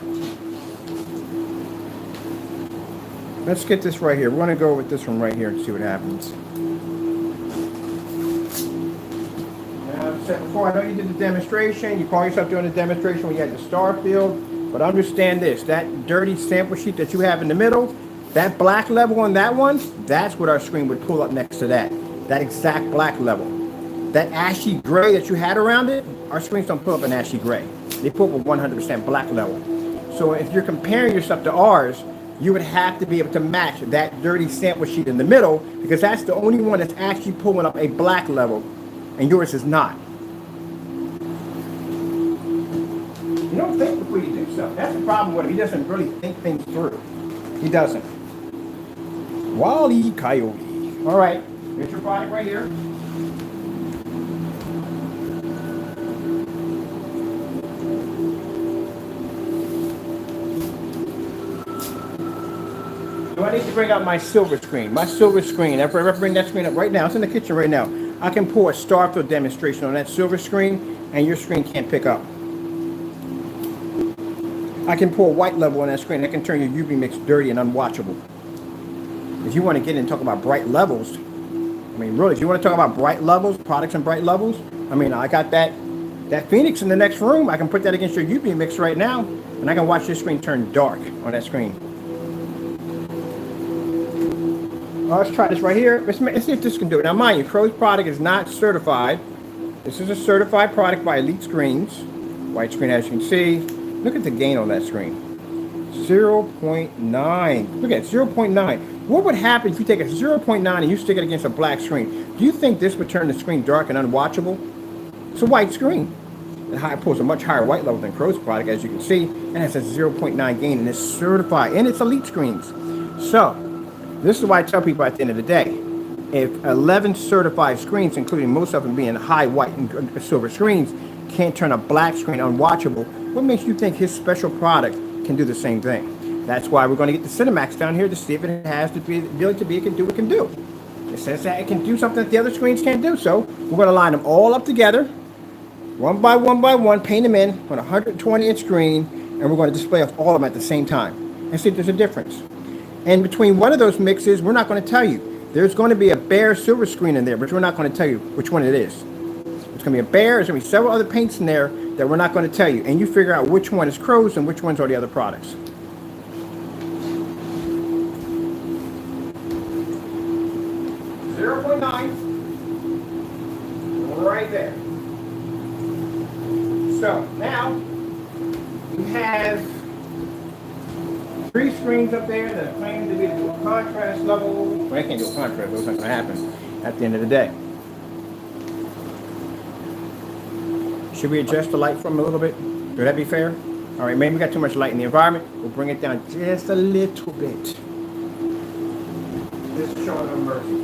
Let's get this right here. We're going to go with this one right here and see what happens. Said before, I know you did the demonstration. You call yourself doing the demonstration when you had the star field. But understand this, that dirty sample sheet that you have in the middle, that black level on that one, that's what our screen would pull up next to that. That exact black level. That ashy gray that you had around it, our screens don't pull up an ashy gray. They pull up a 100% black level. So if you're comparing yourself to ours, you would have to be able to match that dirty sample sheet in the middle because that's the only one that's actually pulling up a black level and yours is not. You don't think before you do stuff. That's the problem with him. He doesn't really think things through. He doesn't. Wally Coyote. All right. Here's your product right here. So I need to bring out my silver screen. My silver screen. If I bring that screen up right now, it's in the kitchen right now. I can pull a Starfield demonstration on that silver screen, and your screen can't pick up. I can pull a white level on that screen. I can turn your UV mix dirty and unwatchable. If you want to get in and talk about bright levels, I mean, really, if you want to talk about bright levels, products and bright levels, I mean, I got that Phoenix in the next room. I can put that against your UV mix right now, and I can watch your screen turn dark on that screen. Let's try this right here. Let's see if this can do it. Now, mind you, Crow's product is not certified. This is a certified product by Elite Screens. White screen, as you can see. Look at the gain on that screen. 0.9. Look at it, 0.9. What would happen if you take a 0.9 and you stick it against a black screen? Do you think this would turn the screen dark and unwatchable? It's a white screen. It pulls a much higher white level than Crow's product, as you can see, and it has a 0.9 gain, and it's certified, and it's Elite Screens. So, this is why I tell people at the end of the day, if 11 certified screens, including most of them being high white and silver screens, can't turn a black screen unwatchable, what makes you think his special product can do the same thing? That's why we're going to get the Cinemax down here to see if it has the ability to be, it can do what it can do. It says that it can do something that the other screens can't do, so we're going to line them all up together, one by one, paint them in on a 120-inch screen, and we're going to display all of them at the same time and see if there's a difference. And between one of those mixes, we're not going to tell you. There's going to be a BEHR silver screen in there, but we're not going to tell you which one it is. It's going to be a BEHR. There's going to be several other paints in there that we're not going to tell you. And you figure out which one is Crow's and which ones are the other products. .9. Right there. So now you have 3 screens up there that claim to be the dual contrast level. Well, they can't do a contrast. That's not going to happen at the end of the day. Should we adjust the light from a little bit? Would that be fair? All right, maybe we got too much light in the environment. We'll bring it down just a little bit. Just showing them mercy.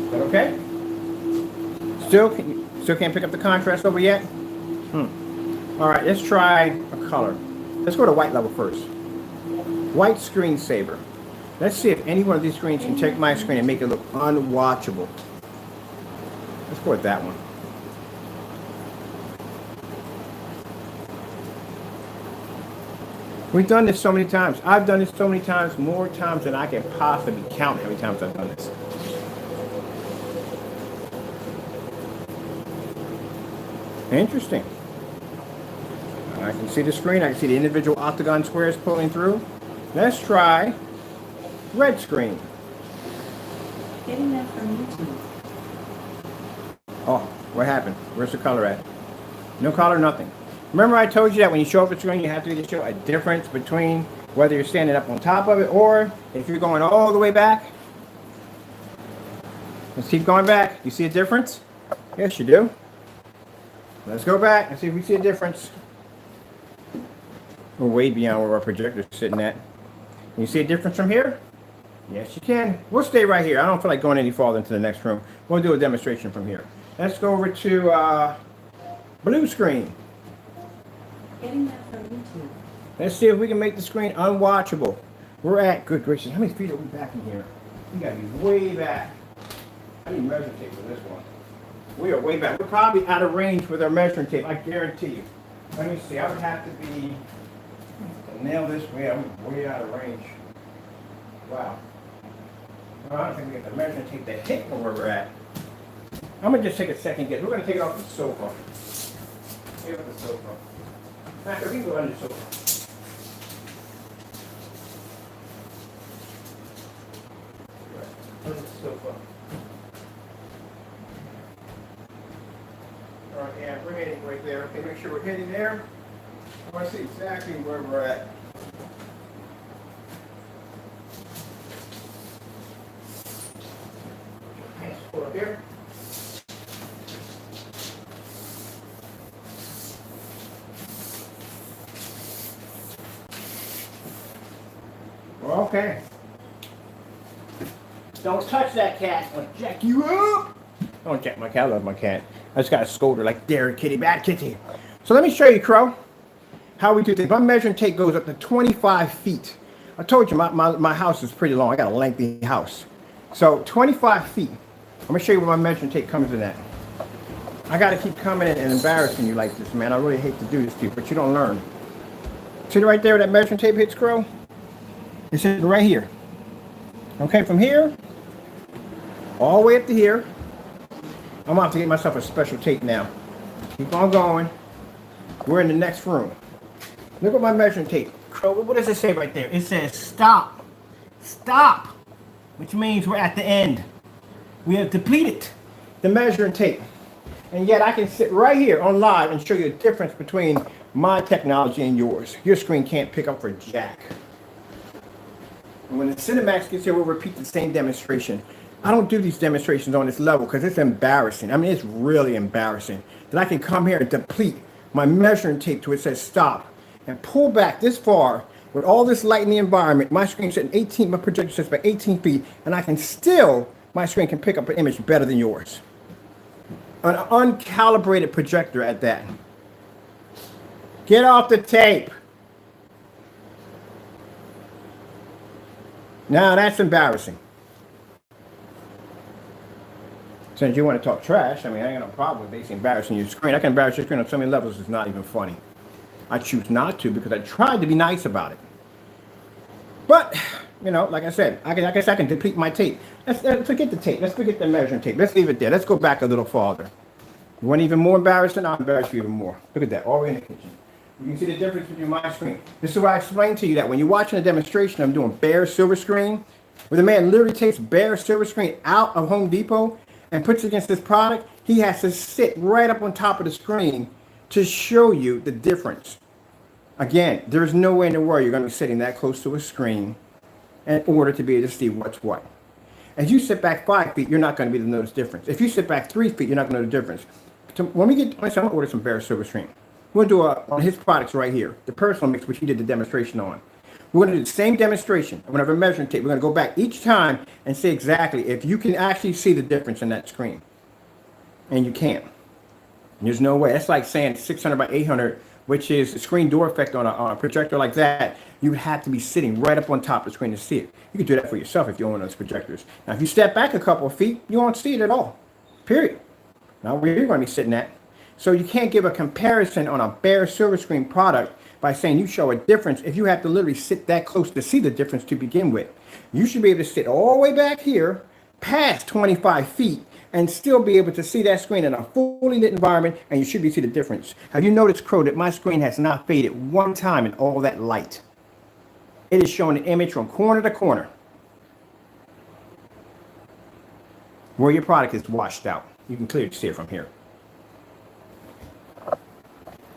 Is that okay? Still can't pick up the contrast over yet? All right, let's try a color. Let's go to white level first. White screensaver. Let's see if any one of these screens can take my screen and make it look unwatchable. Let's go with that one. We've done this so many times. I've done this so many times, more times than I can possibly count how many times I've done this. Interesting. I can see the screen. I can see the individual octagon squares pulling through. Let's try red screen. Getting that from YouTube. Oh, what happened? Where's the color at? No color, nothing. Remember I told you that when you show up the screen, you have to show a difference between whether you're standing up on top of it or if you're going all the way back. Let's keep going back. You see a difference? Yes, you do. Let's go back and see if we see a difference. We're way beyond where our projector's sitting at. Can you see a difference from here? Yes, you can. We'll stay right here. I don't feel like going any farther into the next room. We'll do a demonstration from here. Let's go over to blue screen. Getting that from YouTube. Let's see if we can make the screen unwatchable. We're at, good gracious, how many feet are we back in here? We gotta be way back. I need measuring tape for this one. We are way back. We're probably out of range with our measuring tape, I guarantee you. Let me see, I would have to be, to nail this way, I'm way out of range. Wow. Well, I don't think we get the measuring tape to hit where we're at. I'm gonna just take a second guess. We're gonna take it off the sofa. Take it off the sofa. Matt, we can go under the sofa. Under the sofa. All right, yeah, we're hitting right there. Okay, make sure we're hitting there. I want to see exactly where we're at. Hands pull up here. Okay. Don't touch that cat. I'll jack you up. Don't jack my cat. I love my cat. I just got to scold her like, dare kitty, bad kitty. So let me show you, Crow, how we do things. My measuring tape goes up to 25 feet. I told you my house is pretty long. I got a lengthy house. So 25 feet. I'm going to show you where my measuring tape comes in at. I got to keep coming in and embarrassing you like this, man. I really hate to do this to you, but you don't learn. See right there where that measuring tape hits, Crow? It's right here. Okay, from here, all the way up to here. I'm going to have to get myself a special tape now. Keep on going. We're in the next room. Look at my measuring tape. Crow, what does it say right there? It says stop. Stop. Which means we're at the end. We have depleted the measuring tape. And yet I can sit right here on live and show you the difference between my technology and yours. Your screen can't pick up for jack. And when the Cinemax gets here, we'll repeat the same demonstration. I don't do these demonstrations on this level because it's embarrassing. I mean, it's really embarrassing that I can come here and deplete my measuring tape to it says stop and pull back this far with all this light in the environment. My screen sitting 18, my projector sits by 18 feet, and I can still, my screen can pick up an image better than yours. An uncalibrated projector at that. Get off the tape. Now that's embarrassing. Since you want to talk trash, I mean, I ain't got no problem with basically embarrassing your screen. I can embarrass your screen on so many levels, it's not even funny. I choose not to because I tried to be nice about it. But, you know, like I said, I guess I can deplete my tape. Let's forget the tape. Let's forget the measuring tape. Let's leave it there. Let's go back a little farther. You want even more embarrassing? I'll embarrass you even more. Look at that, all the way in the kitchen. You can see the difference between my screen. This is why I explained to you that when you're watching a demonstration, I'm doing bare silver screen, where the man literally takes bare silver screen out of Home Depot and puts it against this product. He has to sit right up on top of the screen to show you the difference. Again, there's no way in the world you're going to be sitting that close to a screen in order to be able to see what's what. As you sit back 5 feet, you're not going to be able to notice difference. If you sit back 3 feet, you're not going to know the difference. So when we get, I'm going to order some bare silver screen. We're going to do on his products right here, the personal mix, which he did the demonstration on. We're going to do the same demonstration. I'm going to have a measuring tape. We're going to go back each time and see exactly if you can actually see the difference in that screen. And you can't. And there's no way. That's like saying 600 by 800, which is the screen door effect on a projector like that. You would have to be sitting right up on top of the screen to see it. You could do that for yourself if you own those projectors. Now, if you step back a couple of feet, you won't see it at all. Period. Now, where you're going to be sitting at. So you can't give a comparison on a bare silver screen product by saying you show a difference if you have to literally sit that close to see the difference to begin with. You should be able to sit all the way back here, past 25 feet, and still be able to see that screen in a fully lit environment, and you should be able to see the difference. Have you noticed, Crow, that my screen has not faded one time in all that light? It is showing the image from corner to corner where your product is washed out. You can clearly see it from here.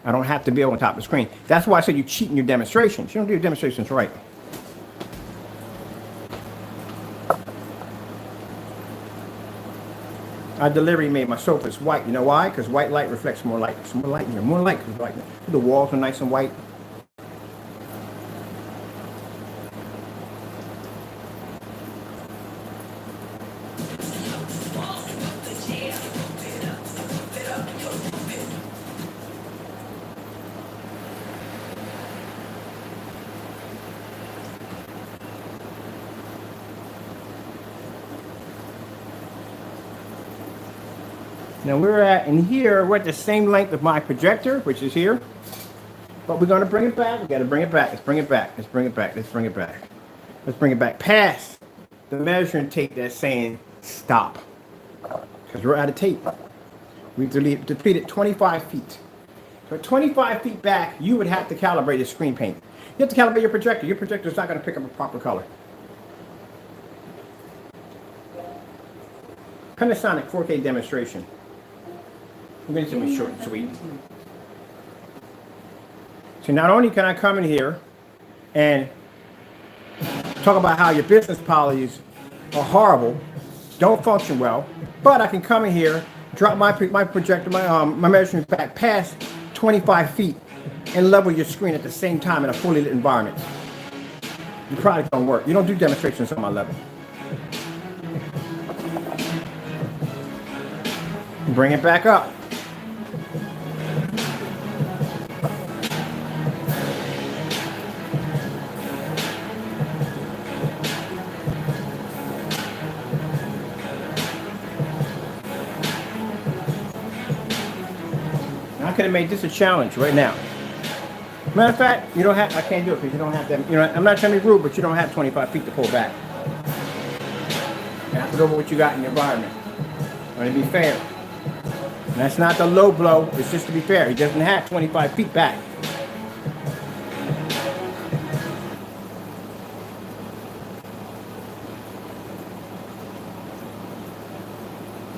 I don't have to be on top of the screen. That's why I said you cheat in your demonstrations. You don't do your demonstrations right. I deliberately made my sofas white. You know why? Because white light reflects more light. It's more light in here. More light. The walls are nice and white. Now we're at the same length of my projector, which is here. But we're gonna bring it back. We gotta bring it back. Let's bring it back. Let's bring it back. Let's bring it back. Let's bring it back past the measuring tape that's saying stop. Because we're out of tape. We've depleted 25 feet. So 25 feet back, you would have to calibrate your screen paint. You have to calibrate your projector. Your projector is not gonna pick up a proper color. Panasonic 4K demonstration. I'm going to do it short and sweet. So not only can I come in here and talk about how your business policies are horrible, don't function well, but I can come in here, drop my projector, my measuring back past 25 feet and level your screen at the same time in a fully lit environment. Your product don't work. You don't do demonstrations on my level. Bring it back up. I could have made this a challenge right now. Matter of fact, you don't have, I can't do it because you don't have that, you know, I'm not trying to be rude, but you don't have 25 feet to pull back. You have to go over what you got in your environment. I want to be fair. And that's not the low blow, it's just to be fair. He doesn't have 25 feet back.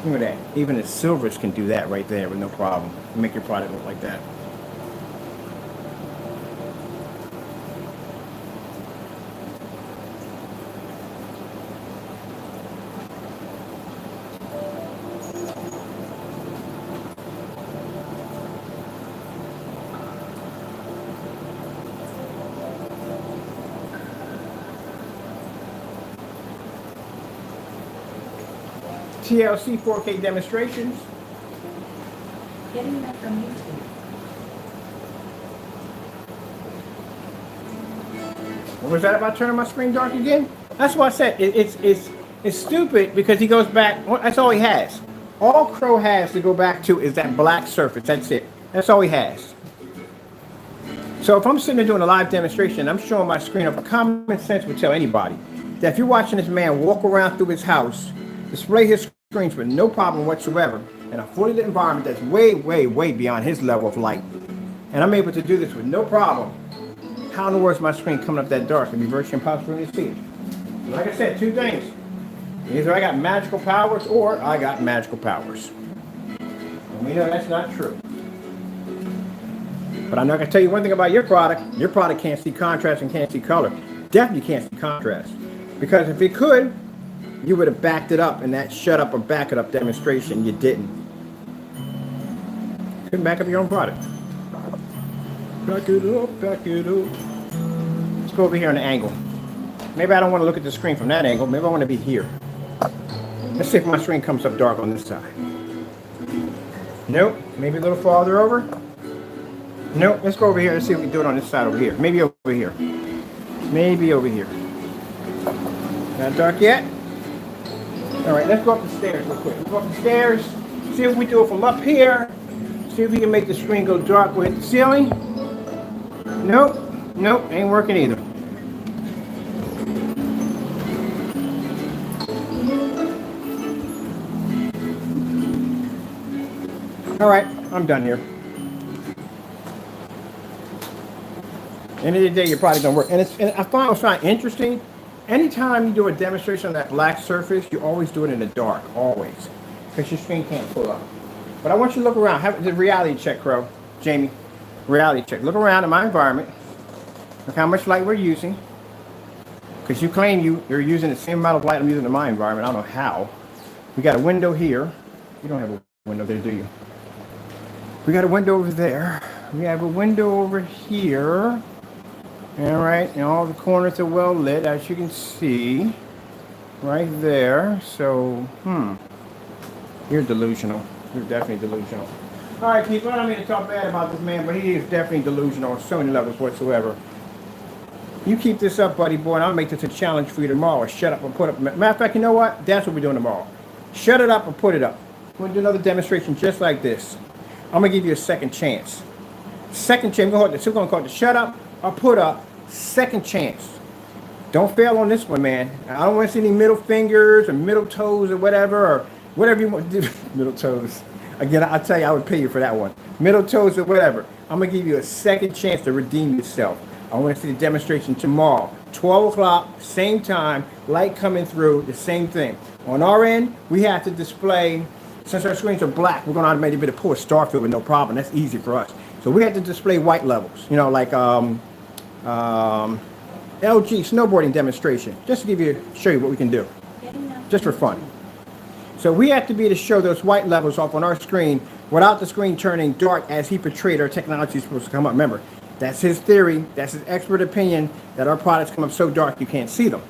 Look at that. Even the silvers can do that right there with no problem. Make your product look like that. TLC 4K demonstrations. Getting that from YouTube. What was that about turning my screen dark again? That's what I said. It's stupid because he goes back. That's all he has. All Crow has to go back to is that black surface. That's it. That's all he has. So if I'm sitting there doing a live demonstration, I'm showing my screen up. Common sense would tell anybody that if you're watching this man walk around through his house, display his screens with no problem whatsoever in a fully lit environment that's way, way, way beyond his level of light, and I'm able to do this with no problem, how in the world is my screen coming up that dark? It'd be virtually impossible to see it. Like I said, two things. Either I got magical powers or I got magical powers. And we know that's not true. But I'm not going to tell you one thing about your product. Your product can't see contrast and can't see color. Definitely can't see contrast. Because if it could, you would have backed it up in that shut up or back it up demonstration. You didn't. Couldn't back up your own product. Back it up, back it up. Let's go over here on the angle. Maybe I don't want to look at the screen from that angle. Maybe I want to be here. Let's see if my screen comes up dark on this side. Nope. Maybe a little farther over. Nope. Let's go over here. Let's see if we can do it on this side over here. Maybe over here. Maybe over here. Not dark yet? All right, let's go up the stairs real quick. Let's go up the stairs. See if we do it from up here. See if we can make the screen go dark with the ceiling. Nope. Nope. Ain't working either. All right, I'm done here. End of the day, your product don't work. And I find it's not interesting. Anytime you do a demonstration on that black surface, you always do it in the dark, always, because your screen can't pull up. But I want you to look around. Have the reality check, Crow, Jamie. Reality check. Look around in my environment. Look how much light we're using. Because you claim you're using the same amount of light I'm using in my environment. I don't know how. We got a window here. You don't have a window there, do you? We got a window over there. We have a window over here. All right, and all the corners are well lit, as you can see. Right there. So, you're delusional. You're definitely delusional. All right, people, I don't mean to talk bad about this man, but he is definitely delusional on so many levels whatsoever. You keep this up, buddy boy, and I'll make this a challenge for you tomorrow. Shut up and put up. Matter of fact, you know what? That's what we're doing tomorrow. Shut it up and put it up. We're going to do another demonstration just like this. I'm going to give you a second chance. Second chance. We're going to call it the shut up or put up. Second chance. Don't fail on this one, man. I don't want to see any middle fingers or middle toes or whatever you want to do. Middle toes. Again, I'll tell you, I would pay you for that one. Middle toes or whatever. I'm going to give you a second chance to redeem yourself. I want to see the demonstration tomorrow. 12 o'clock, same time, light coming through, the same thing. On our end, we have to display, since our screens are black, we're going to automatically be able to pull a star field with no problem. That's easy for us. So we have to display white levels, you know, like LG snowboarding demonstration, just to show you what we can do, just for fun. So we have to be able to show those white levels off on our screen without the screen turning dark as he portrayed our technology is supposed to come up. Remember, that's his theory, that's his expert opinion, that our products come up so dark you can't see them.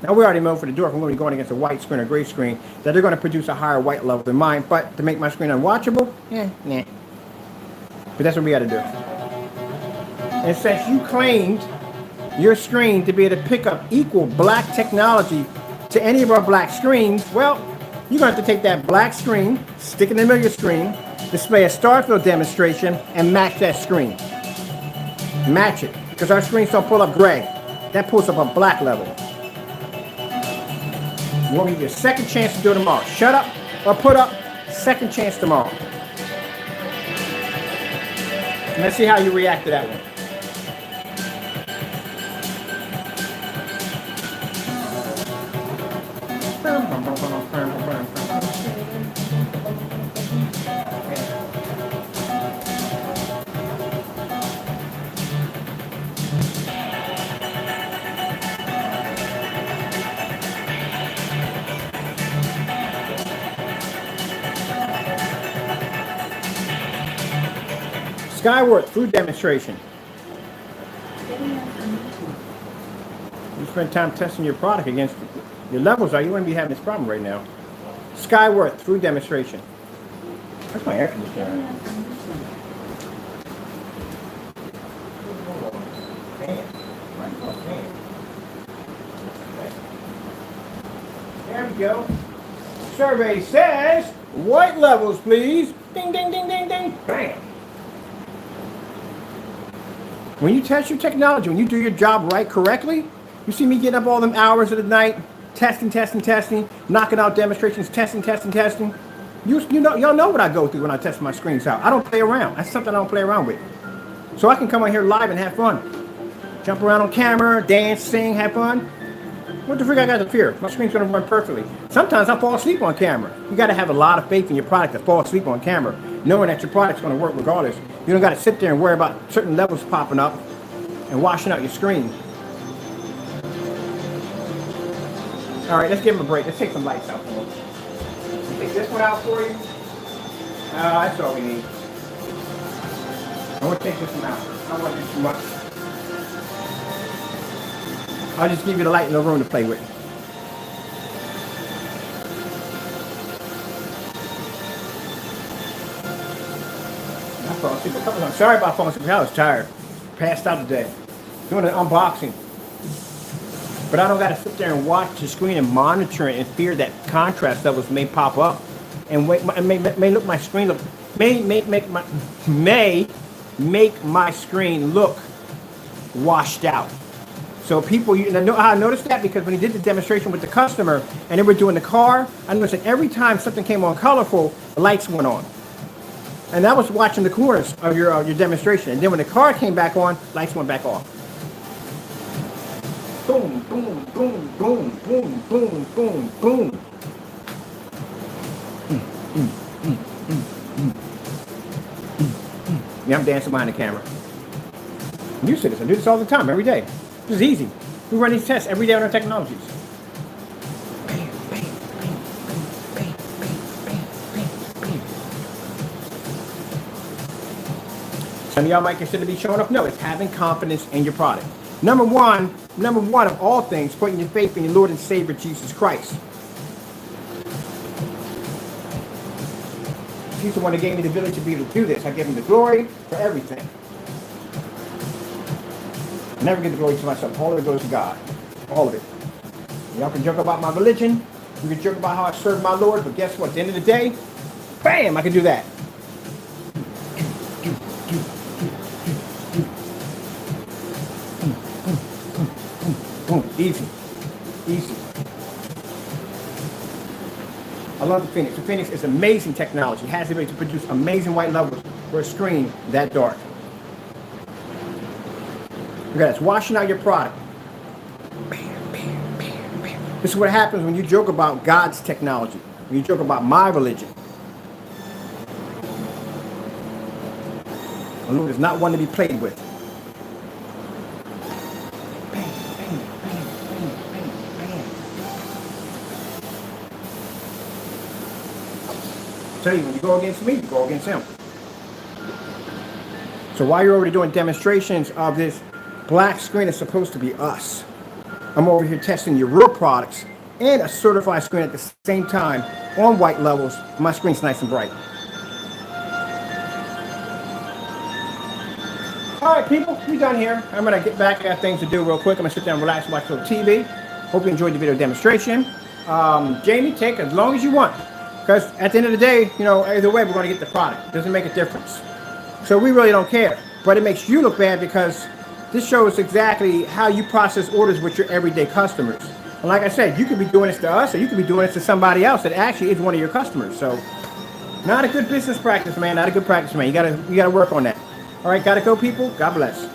Now we already know for the door, if I'm going to be going against a white screen or gray screen, that they're going to produce a higher white level than mine, but to make my screen unwatchable, nah. But that's what we got to do. And since you claimed your screen to be able to pick up equal black technology to any of our black screens, well, you're going to have to take that black screen, stick it in the middle of your screen, display a Starfield demonstration, and match that screen. Match it, because our screens don't pull up gray. That pulls up a black level. You want me to give you a second chance to do it tomorrow. Shut up or put up, second chance tomorrow. And let's see how you react to that one. Skyward food demonstration. You spend time testing your product against your levels. You wouldn't be having this problem right now. Skyward food demonstration. That's my air conditioner. There we go. Survey says white levels, please. Ding, ding, ding, ding, ding. Bam. When you test your technology, when you do your job right correctly, you see me getting up all them hours of the night, testing, knocking out demonstrations, testing. Y'all know what I go through when I test my screens out. I don't play around. That's something I don't play around with. So I can come on here live and have fun. Jump around on camera, dance, sing, have fun. What the freak I got to fear? My screen's going to run perfectly. Sometimes I fall asleep on camera. You got to have a lot of faith in your product to fall asleep on camera, knowing that your product's going to work regardless. You don't got to sit there and worry about certain levels popping up and washing out your screen. All right, let's give him a break. Let's take some lights out for him. Take this one out for you. That's all we need. I want to take this one out. I don't want to do too much. I'll just give you the light in the room to play with. I fell asleep a couple times. Sorry about falling asleep. I was tired. Passed out today. Doing an unboxing. But I don't got to sit there and watch the screen and monitor it and fear that contrast levels may pop up and may look my screen look may make my screen look washed out. So people, I noticed that because when he did the demonstration with the customer and they were doing the car, I noticed that every time something came on colorful, the lights went on. And that was watching the corners of your demonstration. And then when the car came back on, lights went back off. Boom, boom, boom, boom, boom, boom, boom, boom. Yeah, I'm dancing behind the camera. I'm used to this. I do this all the time, every day. This is easy. We run these tests every day on our technologies. Bam, bam, bam, bam, bam, bam, bam, bam. Some of y'all might consider me showing off. No, it's having confidence in your product. Number one of all things, putting your faith in your Lord and Savior, Jesus Christ. He's the one that gave me the ability to be able to do this. I give him the glory for everything. I never give the glory to myself. All of it goes to God. All of it. Y'all can joke about my religion. You can joke about how I serve my Lord. But guess what? At the end of the day, bam, I can do that. Boom. Easy. Easy. I love the Phoenix. The Phoenix is amazing technology. It has the ability to produce amazing white levels for a screen that dark. Look at that. It's washing out your product. Bam, bam, bam, bam. This is what happens when you joke about God's technology. When you joke about my religion. The Lord is not one to be played with. Bam, bam, bam, bam, bam, bam. Tell you, when you go against me, you go against him. So while you're already doing demonstrations of this black screen, is supposed to be us. I'm over here testing your real products and a certified screen at the same time on white levels. My screen's nice and bright. All right, people, we're done here. I'm going to get back. I got things to do real quick. I'm going to sit down, relax, watch a little TV. Hope you enjoyed the video demonstration. Jamie, take as long as you want. Because at the end of the day, you know, either way, we're going to get the product. It doesn't make a difference. So we really don't care. But it makes you look bad because this shows exactly how you process orders with your everyday customers. And like I said, you could be doing this to us, or you could be doing this to somebody else that actually is one of your customers. So, not a good business practice, man. Not a good practice, man. You gotta work on that. All right, gotta go, people. God bless.